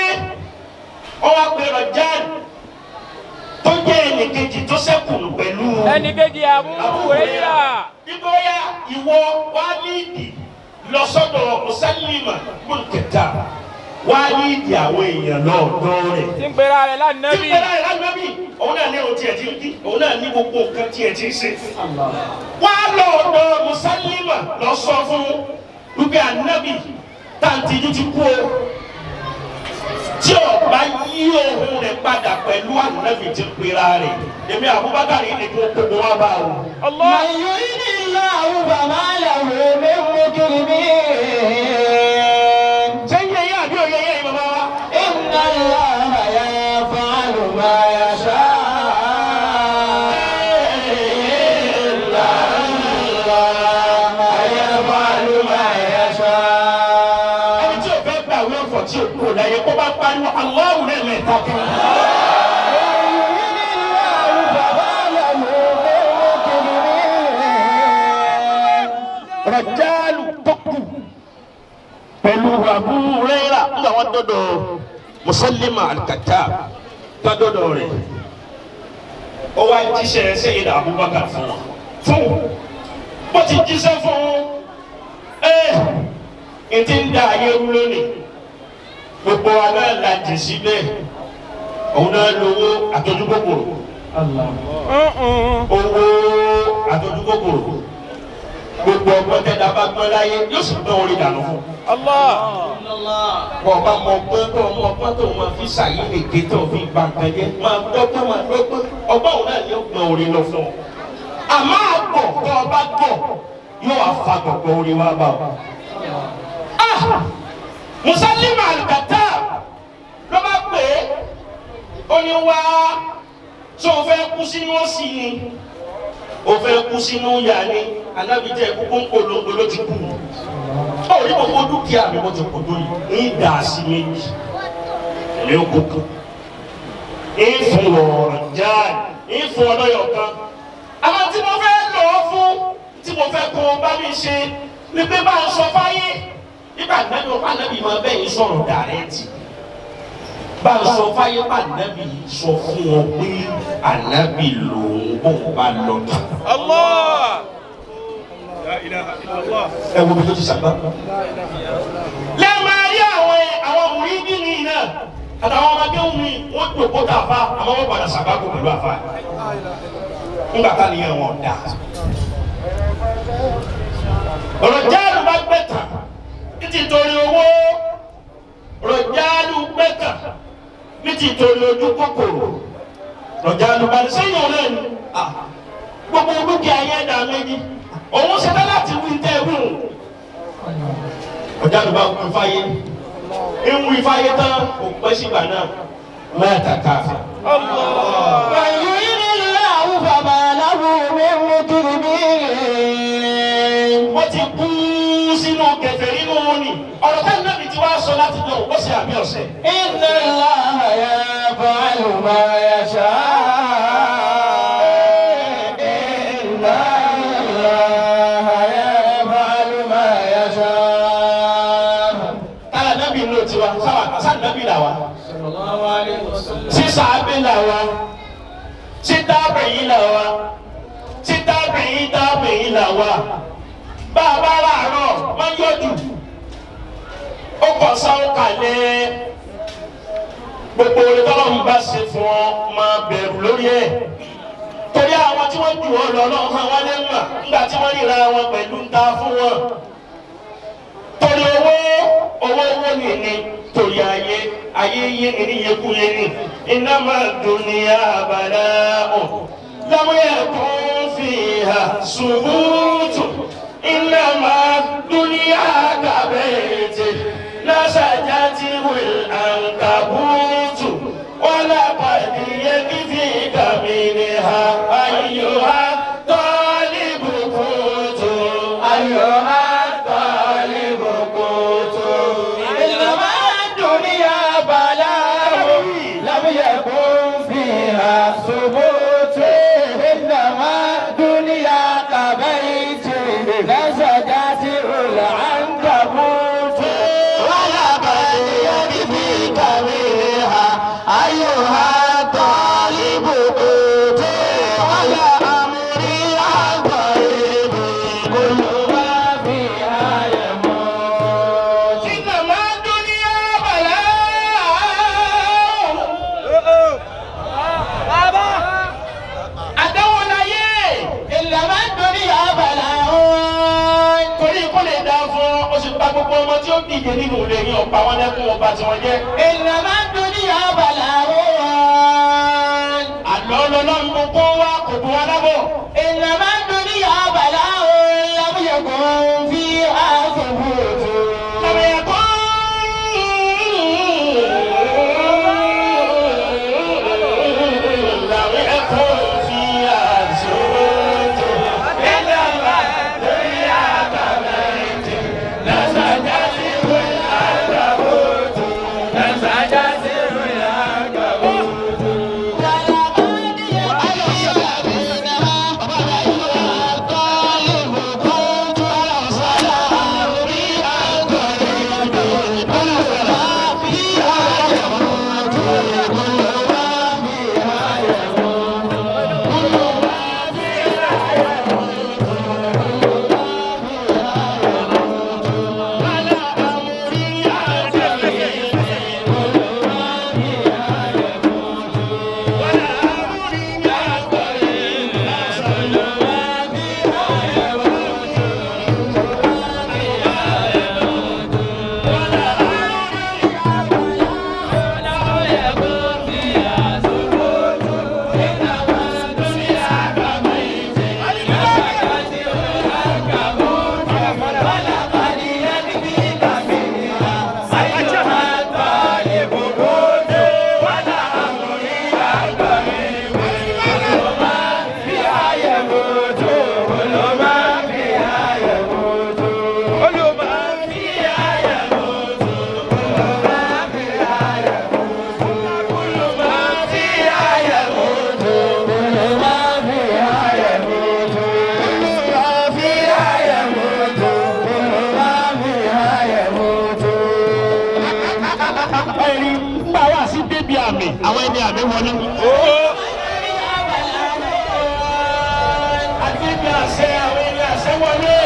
wọ́n wá pe Rajal tó jẹ́ ẹnìkejì tó ṣẹ́kù pẹ̀lú Ẹnìkejì Abu Hurairah. Ìgbóyà ìwọ wá nídìí lọ sọ́dọ̀ Musallima bun Kattar wá nídìí àwọn èèyàn lọ́ọ̀dọ́ rẹ̀. Tí ń pera rẹ̀ lánàbí. Tí ń pera rẹ̀ lánàbí. Òun náà ní ohun tí ẹ ti ń kí. Òun náà ní gbogbo nǹkan tí ẹ ti ń ṣe. Wá lọ́ọ̀dọ̀ Musallima lọ sọ fún wípé Ànábì tàǹtìjú ti kú o. Tí ọba yí ohun rẹ̀ padà pẹ̀lú Ànábì tí ń pera rẹ̀. Èmi Abubakar ní kí wọ́n gbogbo wá bá o. Allah. Man yuridillahu fama lahu min mukrimin. Sẹ́yìn ẹ̀yà àbí òye ẹ̀yà yìí bàbá wa. Inna Allaha yaf'alu ma yasha. Inna Allaha yaf'alu ma yasha. Ẹni tí o fẹ́ gbà wí ọ̀fọ̀ tí o kúrò láyé kó bá pariwo Allahu lẹ́ẹ̀mẹ́ta kan. Rajalu tó kù pẹ̀lú Abu Hurairah nígbà wọn dọ́dọ̀ Musallima al-Kattar dọ́dọ̀ rẹ̀. Ó wá jíṣẹ́ Sayyid Abubakar fún wọn. Fún bó ti jíṣẹ́ fún ètí ń dá ayé rú lónìí. Gbogbo wa náà la jì síbẹ̀. Òun náà lówó àtọ́jú kòkòrò. Owó àtọ́jú kòkòrò. Gbogbo ọgbọ́n tẹ́lá bá gbọ́n láyé yóò sì gbọ́n orí dànù fún. Allah. Bọ̀ bá mọ ọgbọ́n tó mọ ọgbọ́n tó máa fi ṣàyè lè ké tó fi gbà nǹkan jẹ́. Máa dọ́gbọ́n ọgbọ́n òun náà ni ó gbọ́n orí lọ fún ọ. Àmọ́ àgbọ̀ tó ọba gbọ̀ yóò wá fa gbọ̀gbọ̀ orí wa bá ọ. Musallima al-Kattar ló bá pè é ó ní wá tó o fẹ́ kú sínú òsì ni o fẹ́ kú sínú yà ni Ànábì jẹ́ kúkú ń polongo ló ti kú. Ó rí gbogbo dúkìá mi bó ti kú tó yìí ní ìdá sí méjì ní oko kan. Ìfún ọ̀rọ̀ jáde ìfún ọlọ́yọ̀ kan. Àwọn tí mo fẹ́ lọ fún tí mo fẹ́ kó o bá mi ṣe ni pé bá a sọ fáyé nígbà Ànábì máa bẹ́yìn sọ̀rọ̀ dàrẹ́tì. bá a sọ fáyé bá ànábì sọ fún wọn pé ànábì lòun bóun bá lọ tán. Allah. La ilaha illallah. ẹ wo bí tó ti sàgbà. lẹ́ẹ̀ma rí àwọn mùrídìí ní iná àtàwọn ọmọdé mi wọ́n tó kó tà fa àmọ́ wọ́n padà sàgbà kó pẹ̀lú àfa. ńgbà tá nìyẹn wọn dà. ọ̀rọ̀ jáàlù bá gbẹ tán títí torí owó ọ̀rọ̀ jáàlù gbẹ tán títí torí ojú kòkòrò ọ̀rọ̀ jáàlù bá ní sẹ́yìn ọ̀rẹ́ ni gbogbo dúkìá yẹn dà méjì òun ṣetán láti wí tẹ́ wí o. ọ̀rọ̀ jáàlù bá wí fáyé ń wí fáyé tán kò pẹ́ sígbà náà mẹ́ta káfíà. wọ́n ti kú sínú kẹfẹ́ nínú wọn ni ọ̀rọ̀ tẹ́lẹ̀ náà ti wá sọ láti lọ ó sì àbí ọ̀sẹ̀. Inna Allaha yaf'alu ma yasha. Inna Allaha yaf'alu ma yasha. tálà nábì ló tiwa sáà nábì là wa. Sallallahu alaihi wasallam. sísá abẹ́ là wa síta abẹ́yìn là wa síta abẹ́yìn là wa. bá a bá láàárọ̀ máa ń yọjú ó kọ̀ sáwọn kalẹ̀ gbogbo olùtọ́lọ́mù bá ṣe fún ọ máa bẹ̀rù lórí ẹ̀ torí àwọn tí wọ́n jù ọ lọ náà hàn wọ́n lé mà nígbà tí wọ́n ríra wọn pẹ̀lú ń ta fún wọn torí owó nìní torí ayé yé ìníyekúye ní innama dunya bala'un lam yakun fiha subutu. إنما الدنيا كبيت نسجته العنكبوت ولقد يكفيك منها أيها الطالب قوت أيها الطالب قوت إنما الدنيا بلاء لم يكن فيها ثبوت إنما الدنيا كبيت نسجته العنكبوت ولقد يكفيك منها أيها الطالب قوت على أمري الغريب كل ما فيها يموت إنما الدنيا بلاء àdánwò láyé إنما الدنيا بلاء torí kó lè dá fún ọ sì pa gbogbo ọmọ tí ó dìde nínú ilé yín ọ̀pá wọn lẹ́kùn ọba tí wọ́n jẹ́. إنما الدنيا بلاء àlọ́ lọ́lọ́run gbogbo wa kò bu wa lábọ̀. إنما الدنيا بلاء لم يكن فيها ثبوت lọ́mọ yẹn kọ́. làwọn ẹ̀kọ́ fi àṣọjọ. إنما الدنيا كبيت نسجته العنكبوت نسجته العنكبوت ولقد يكفيك منها àbí wọlé. Akéde àṣẹ àwọn ẹni àṣẹ wọlé.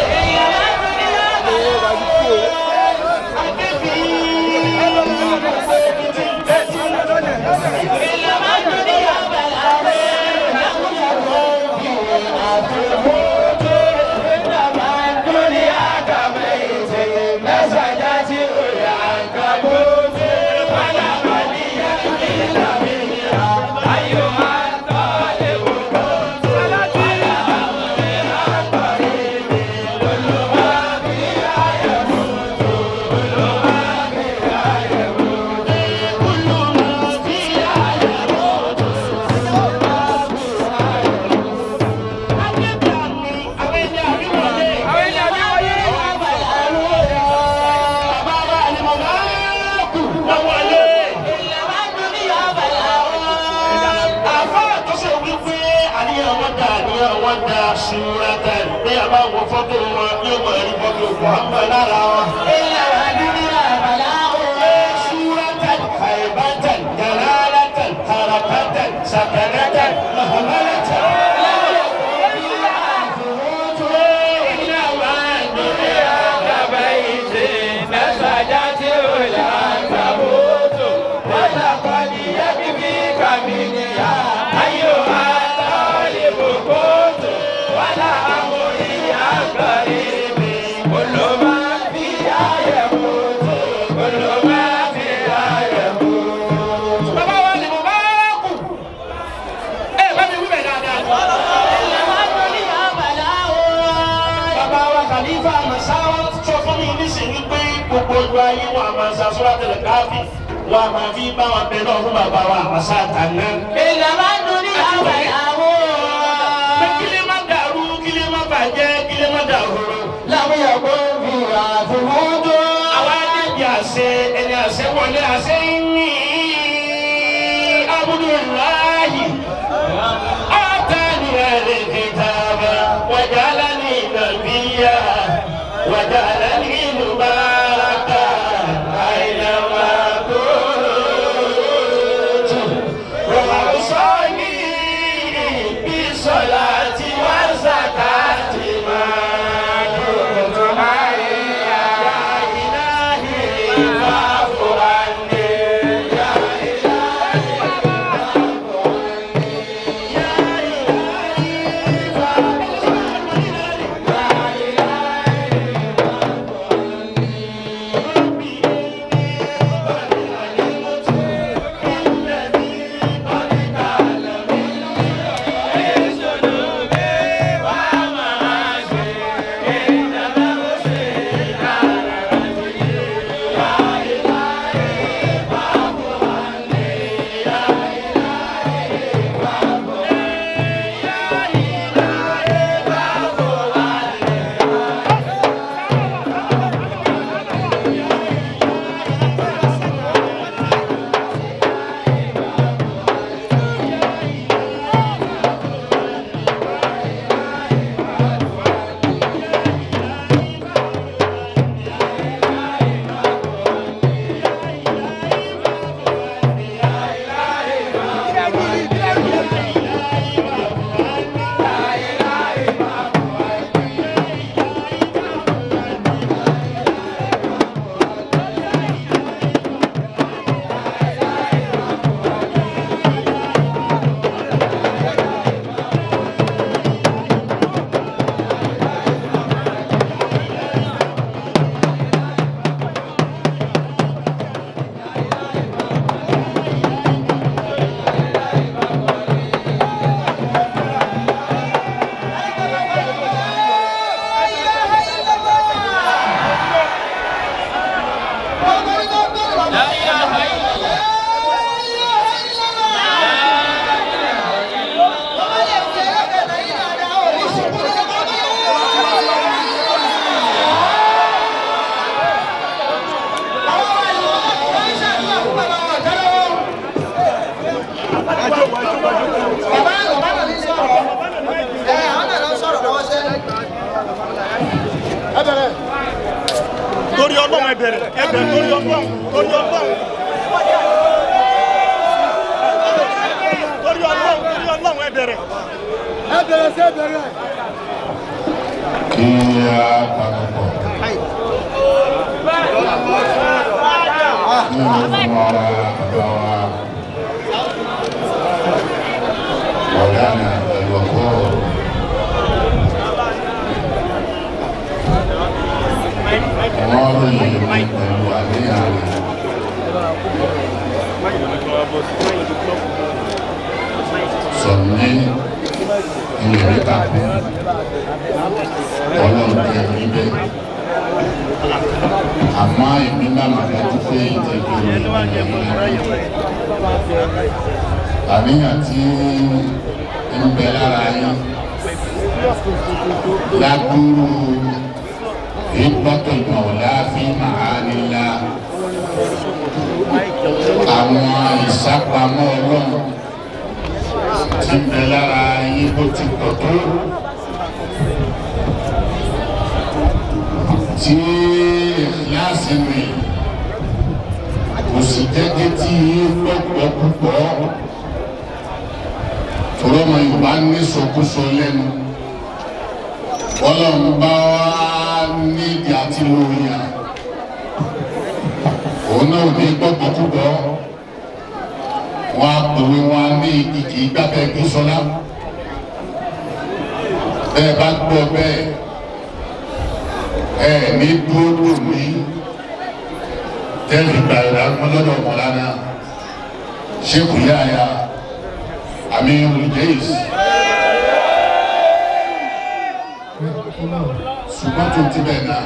torí Ọlọ́run ẹbẹ̀rẹ̀ torí Ọlọ́run torí Ọlọ́run. bẹ̀rẹ̀. Kí a panupọ̀. Ní orúkọ ara bàbá wa. Ọ̀lànà ìwọ̀kọ́. Wọ́n ròyìn mi pẹ̀lú àníyàn rẹ̀. Sọ̀ní ilẹ̀ mẹ́ta kú. Ọlọ́run tẹ̀ níbẹ̀. Àmọ́ èmi náà máa dájú pé ìtẹ̀kùn àníyàn tí ń bẹ lára yín ládùúrú ìgbọ́tò ìmọ̀ọ́lá fi màá nílá àwọn ìsápamọ́ ọlọ́run tí ń bẹ lára yín bó ti pọ̀ tó tí ìkíláàsì mi kò sì jẹ́jẹ́ tí yín pọ̀pọ̀ púpọ̀ tọ́lọ́ ọmọ Yorùbá ní sọkúsọ lẹ́nu ọlọ́run bá wá nídìí àti lóyún òun náà ní gbọ́gbọ́ púpọ̀ wọn á pèwé wọn ní ìkìkì gbàgbẹ́ kí sọlá bẹ́ẹ̀ bá gbọ́ bẹ́ẹ̀ ní dúró ní tẹ́lifí gbàgbà lọ́dọ̀ Mọ́lánà Sheikh Yahya Amirul Jais ṣùgbọ́n tó ti bẹ̀ náà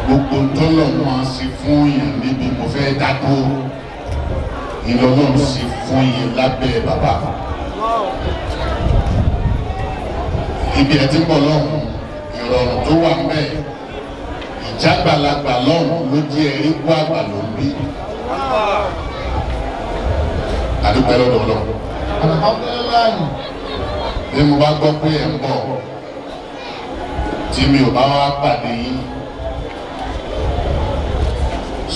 gbogbo tọ́lọ̀ wọn sì fún yẹn níbi mo fẹ́ dákó ìlọ́lọ́ sì fún yẹn lábẹ́ bàbá ibi ẹ̀ tí ń bọ̀ lọ́hùn ìrọ̀rùn tó wà mẹ́ ìjágbàlagbà lọ́hùn ló jẹ́ ẹ̀rí kú àgbà ló ń bí àdúpẹ́ lọ́dọ̀ ọlọ́run bí mo bá gbọ́ pé ẹ̀ ń bọ̀ tí mi ò bá wá pàdé yín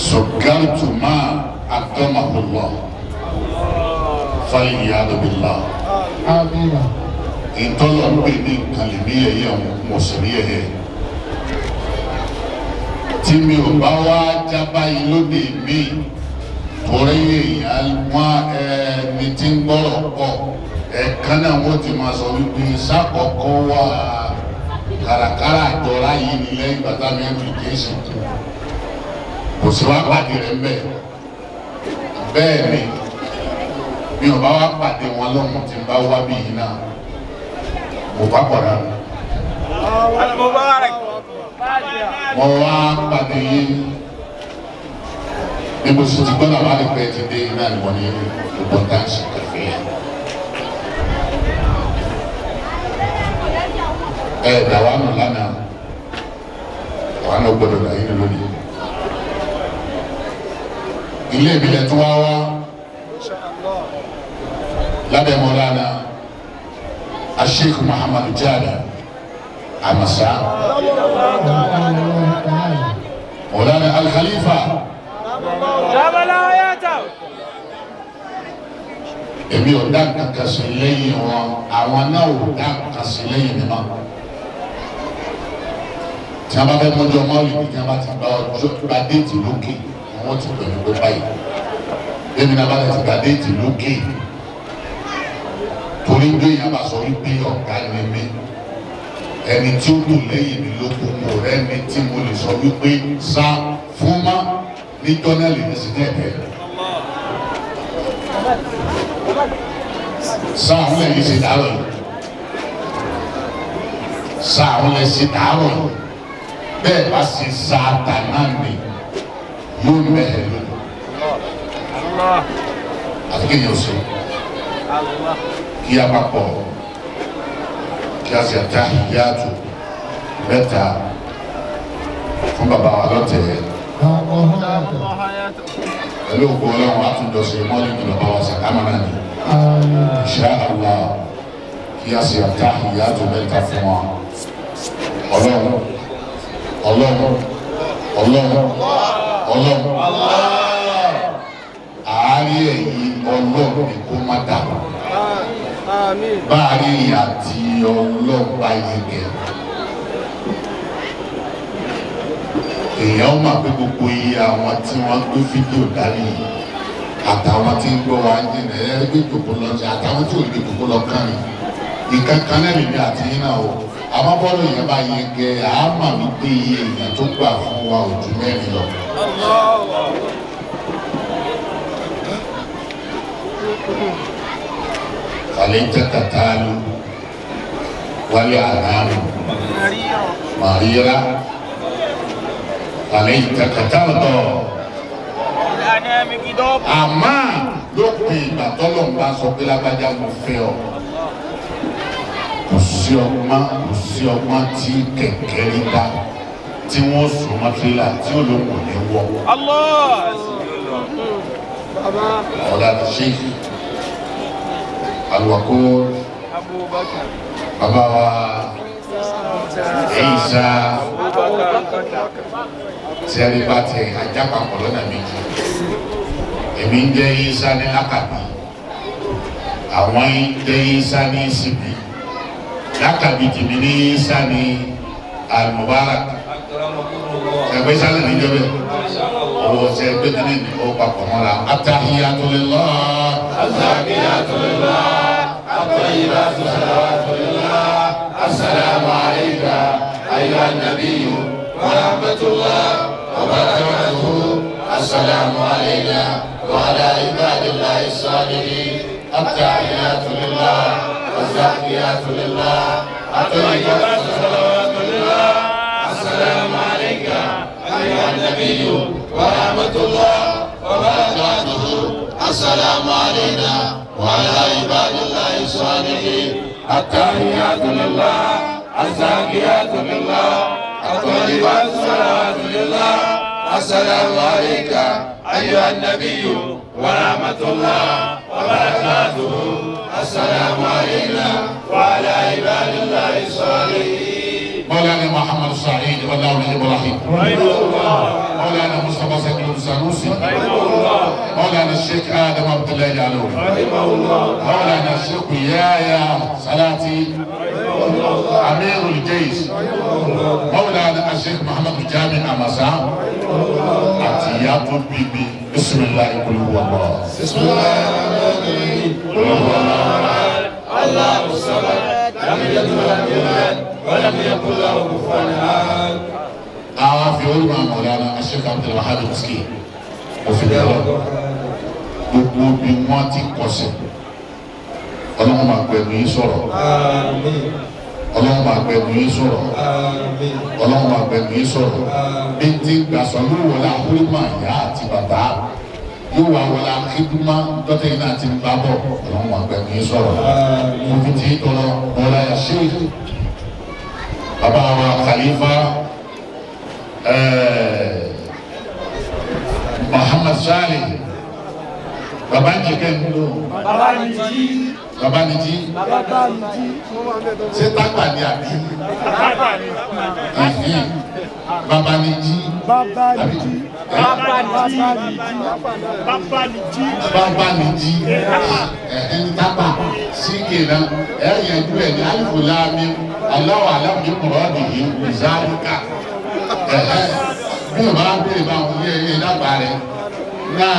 sọ̀gáàtù máa àdọ́màbọ̀lọ́ fàlìyàdù bìlá ìtọ́lọ̀ ń pè ní nǹkan lè ní ẹ̀yẹ ọ̀hún mo sì rí ẹ̀yẹ tí mi ò bá wá jábá yín lóde mi torí èèyàn wọn ẹni tí ń gbọ́rọ̀ pọ̀ ẹ̀kan náà wọ́n ti máa sọ wípé sákọ̀ọ́kọ́ wà kàràkàrà àjọra yìí ní lẹ́yìn bàtà mi ẹ̀dùkẹ́sì kò sí wá pàdé rẹ̀ mbẹ́ bẹ́ẹ̀ ni mi ò bá wá pàdé wọn lọ́hùn tí ń bá wá bí yìí náà mo bá pọ̀ náà mo wá pàdé yìí ní mo sì ti gbọ́dọ̀ wá lè pẹ́ ti dé iná ni wọ́n ní gbogbo dáńsì kẹfẹ́ yẹn. Dàwa nù lánàá wà náà gbọ́dọ̀ dà yín lónìí. Ilé ìbílẹ̀ tó wá wá lábẹ́ Mọ́lánà Sheikh Muhammadu Jada Amasa Mọ́lánà Al-Khalifa èmi ò dá kankan sí lẹ́yìn wọn àwọn náà ò dá kankan sí lẹ́yìn mi náà tí a bá fẹ́ mọ́jú ọmọ òyìnbó tí a bá ti gba déètì lókè wọ́n ti pẹ̀lú pé báyìí èmi náà bá ti gba déètì lókè torí pé yàrá bá sọ wípé ọ̀gá ni mi ẹni tí ó lò lẹ́yìn mi ló kú mo rẹ́ni tí mo lè sọ wípé sá fún má ní jọ́nẹ́lì ní sinẹ́ẹ̀tẹ̀ sá àwọn lẹ́yìn ṣe dárò yìí sá àwọn lẹ́yìn ṣe dárò yìí bẹ́ẹ̀ bá ṣe sáàtà náà ni yóò mẹ́hẹ̀ lónìí àti kéèyàn ṣe kí a bá pọ̀ kí a sì àtà ìyáàtò mẹ́ta fún bàbá wa lọ́tẹ̀ẹ́ pẹ̀lú òkú ọlọ́run àtúndọ̀sẹ̀ mọ́lẹ̀ ní bàbá wa sàkámà náà ni insha Allah kí a sì àtà ìyáàtò mẹ́ta fún wa ọlọ́run ààrí ẹ̀yìn ọlọ́run ni kó má dà báàrí àti ọlọ́pàá yege èèyàn máa pé gbogbo iye àwọn tí wọ́n gbé fídíò dání àtàwọn tí ń gbọ́ wa ń dènà ẹgbẹ́ ìjòkó lọ́jà àtàwọn tí ò lè jòkó lọ kánrin ìkankan náà lèmi àti yín náà o àmọ́ bọ́ọ̀lù yẹn bá yege àmà wípé iye èèyàn tó gbà fún wa ò ju 4 lọ. فليت تتال والأنام مريرة فليت تترضى àmọ́ lópin ìgbà tọ́lọ̀ ń bá sọ pé lágbájá mo fẹ́ ọ kò sí ọgbọ́n tí kẹ̀kẹ́ rí dá tí wọ́n sùn mọ́ tírélà tí ó lóun kò ní wọ́. Fadilatu Sheikh Abubakri bàbá wa Issah tí a lè bá tẹ ajá papọ̀ lọ́nà méjì èmi ń jẹ́ Issah ní lákàbí àwọn ń jẹ́ Issah ní síbi lákàbí tèmi ní Issah ní al-Mubarak ẹgbẹ́ sálẹ̀ níjọba owó ṣe ẹgbẹ́ tẹ́lẹ̀ ní ọwọ́ papọ̀ mọ́ra at-tahiyyatu lillah az-zakiyatu lillah at-tayyibatu salawatu lillah assalamu alayka ayyuhan nabiyyu wa rahmatullah wa barakatuhu assalamu alayna wa ala ibadillahi as-salihin at-tahiyyatu lillah az-zakiyatu lillah at-tayyibatu salawatu lillah assalamu alayka ayyuhan nabiyyu wa rahmatullah wa barakatuhu assalamu alayna wa ala ibadillahi as-salihin at-tahiyyatu lillah az-zakiyatu lillah at-tayyibatu salawatu lillah assalamu alayka ayyuhan nabiyyu wa rahmatullah wa barakatuhu assalamu alayna wa ala ibadillahi as-salihin. مولانا محمد سعيد ولاوي ابراهيم مولانا مصطفى سيد السنوسي مولانا الشيخ ادم عبد الله العلوي مولانا الشيخ يايا صلاتي امير الجيش مولانا الشيخ محمد الجامع امسا اتيات بيبي بسم الله قل هو الله بسم الله الرحمن الرحيم قل هو الله الله الصمد لم يلد ولم يولد ولم يكن له كفوا احد. في علم مولانا الشيخ عبد الوهاب المسكين وفي الدار gbogbo bí wọ́n ti kọsẹ̀ ọlọ́run máa gbẹ̀mí yín sọ̀rọ̀ ọlọ́run máa gbẹ̀mí yín sọ̀rọ̀ ọlọ́run máa gbẹ̀mí yín sọ̀rọ̀ bí ti gbàsọ̀ ló wọlé àhúrímà ìyá àti bàbá yóò wá wọlé akédúmá dọ́tẹ́ yìí náà ti ń bá bọ̀ ọlọ́run máa gbẹ̀mí yín sọ̀rọ̀ mo fi ti tọrọ bọ́lá yà Sheikh bàbá wa Khalifa Muhammad Salih bàbá ń jẹ́kẹ́ ń lò bàbá ni jí ṣé tágbà ni àbí bàbá ni jí bàbá ni jí ẹni tábà sí kìnnà ẹ̀yẹ ju ẹ̀ ní alifulami Allahu a'lam bi muradihi bizalika bí o bá bèrè bá wọn yé ẹ dábàá rẹ náà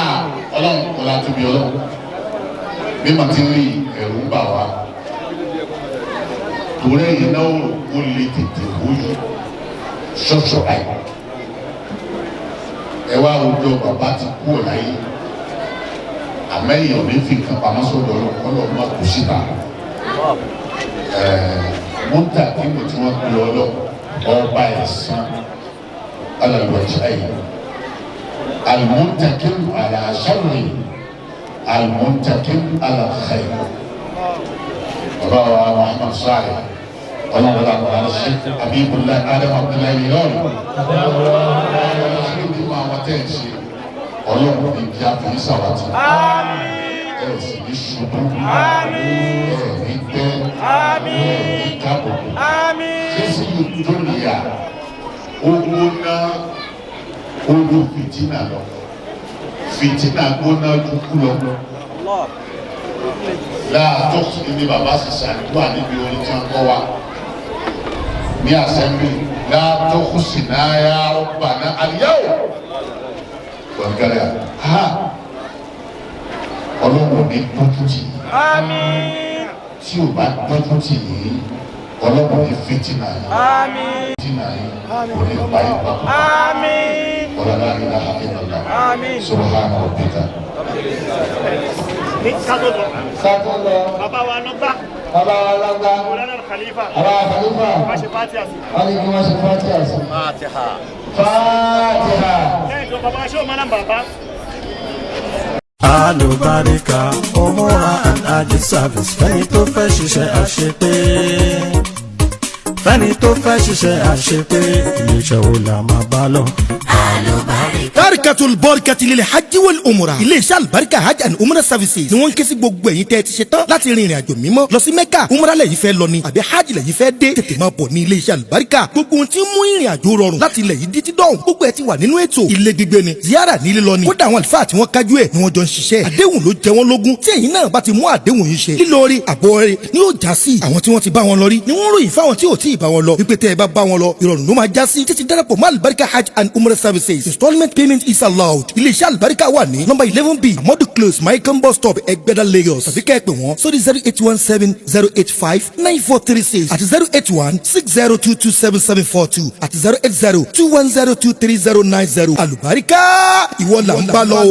ọlọ́run kọlá tóbi ọlọ́run bí mo ti rí ẹ̀rù ń bà wá torí ẹ̀yìn náà ó lè tètè wóyú ṣọ́ṣọ́ báyìí ẹ wá ojú bàbá ti kú ọ̀láyé àmẹ́yìn ò ní fi nǹkan pamọ́ sọ́dọ̀ ọlọ́run má kú síta múntà kí mo tí wọ́n gbé ọlọ́ ọba ẹ̀sán alàlùwàjáyé المنتكم على شر المنتكم على خير رواه محمد صالح ونقل على الشيخ حبيب الله ادم عبد الله اليوم ما وتنشي ọlọ́run ní kí a fi sàwátì ẹ sì ní ṣubú ẹ ní tẹ ẹ ní kábò jésù tó nìyà owó náà olú fìtínà lọ fìtínà gbóná dúkú lọ láàtọ́ ní bàbá sísè àdúrà níbi orin tí wọ́n kọ́ wa ní assembly láàtọ́ kùsìnáyà ọ̀bàná àlìyáwó gbọ̀ngàrà ha ọlọ́run ní tọ́jú tì tí o bá tọ́jú tì yìí ọlọ́run ní fìtínà yìí fìtínà yìí kò ní pa ipa kò ọlọ́run ní ilaha illallah subhana rabbika. Sátọ́lọ. Bàbá wa lọ́gbà. Mọ̀lánà Khalifa. Wọ́n ṣe Fatiha sí. Fatiha. Lẹ́yìn tó bàbá ṣé o máa ń bàbá. Àlùbáríkà Umura and Hajj service fẹ́ni tó fẹ́ ṣiṣẹ́ àṣepé fẹ́ni tó fẹ́ ṣiṣẹ́ àṣepé iléeṣẹ́ wo la máa bá lọ. Barikatul Barakati lil hajj wal umrah iléeṣẹ́ àlùbáríkà hajj and umrah services ni wọ́n ń ké sí gbogbo ẹ̀yin tẹ́ ti ṣe tán láti rin ìrìn àjò mímọ́ lọ sí mẹ́kà umrah lẹ́yìn fẹ́ lọ ni àbí hajj lẹ́yìn fẹ́ dé tètè máa bọ̀ ní iléeṣẹ́ àlùbáríkà gbogbo ohun tí ń mú ìrìn àjò rọrùn láti ilẹ̀ yìí dí ti dọ̀hún gbogbo ẹ̀ ti wà nínú ètò ilé gbígbé ni ziyara ní lílọ ni kódà àwọn àlùfáà tí wọ́n kájú ẹ̀ ni wọ́n jọ ń ṣiṣẹ́ àdéhùn ló jẹ wọ́n lógún tí ẹ̀yin náà bá ti mú àdéhùn yìí ṣe lílọrí àbọ̀rẹ́ ni yóò já sí àwọn tí wọ́n ti bá wọn lọ rí ni wọ́n ròyìn fáwọn tí ò tí ì bá wọn lọ wípé tẹ́ ẹ bá wọn lọ ìrọ̀rùn ló máa já sí títí darapọ̀ mọ́ àlùbáríkà hajj and umrah services installment payment is allowed iléeṣẹ́ àlùbáríkà wà ní number 11B amadu close maikam bus stop ẹgbẹ́dá Lagos tàbí kẹ́ ẹ pè wọ́n sórí 08170859436 àti 08160227742 àti 08021023090 àlùbáríkà ìwọ là ń bá lọ o.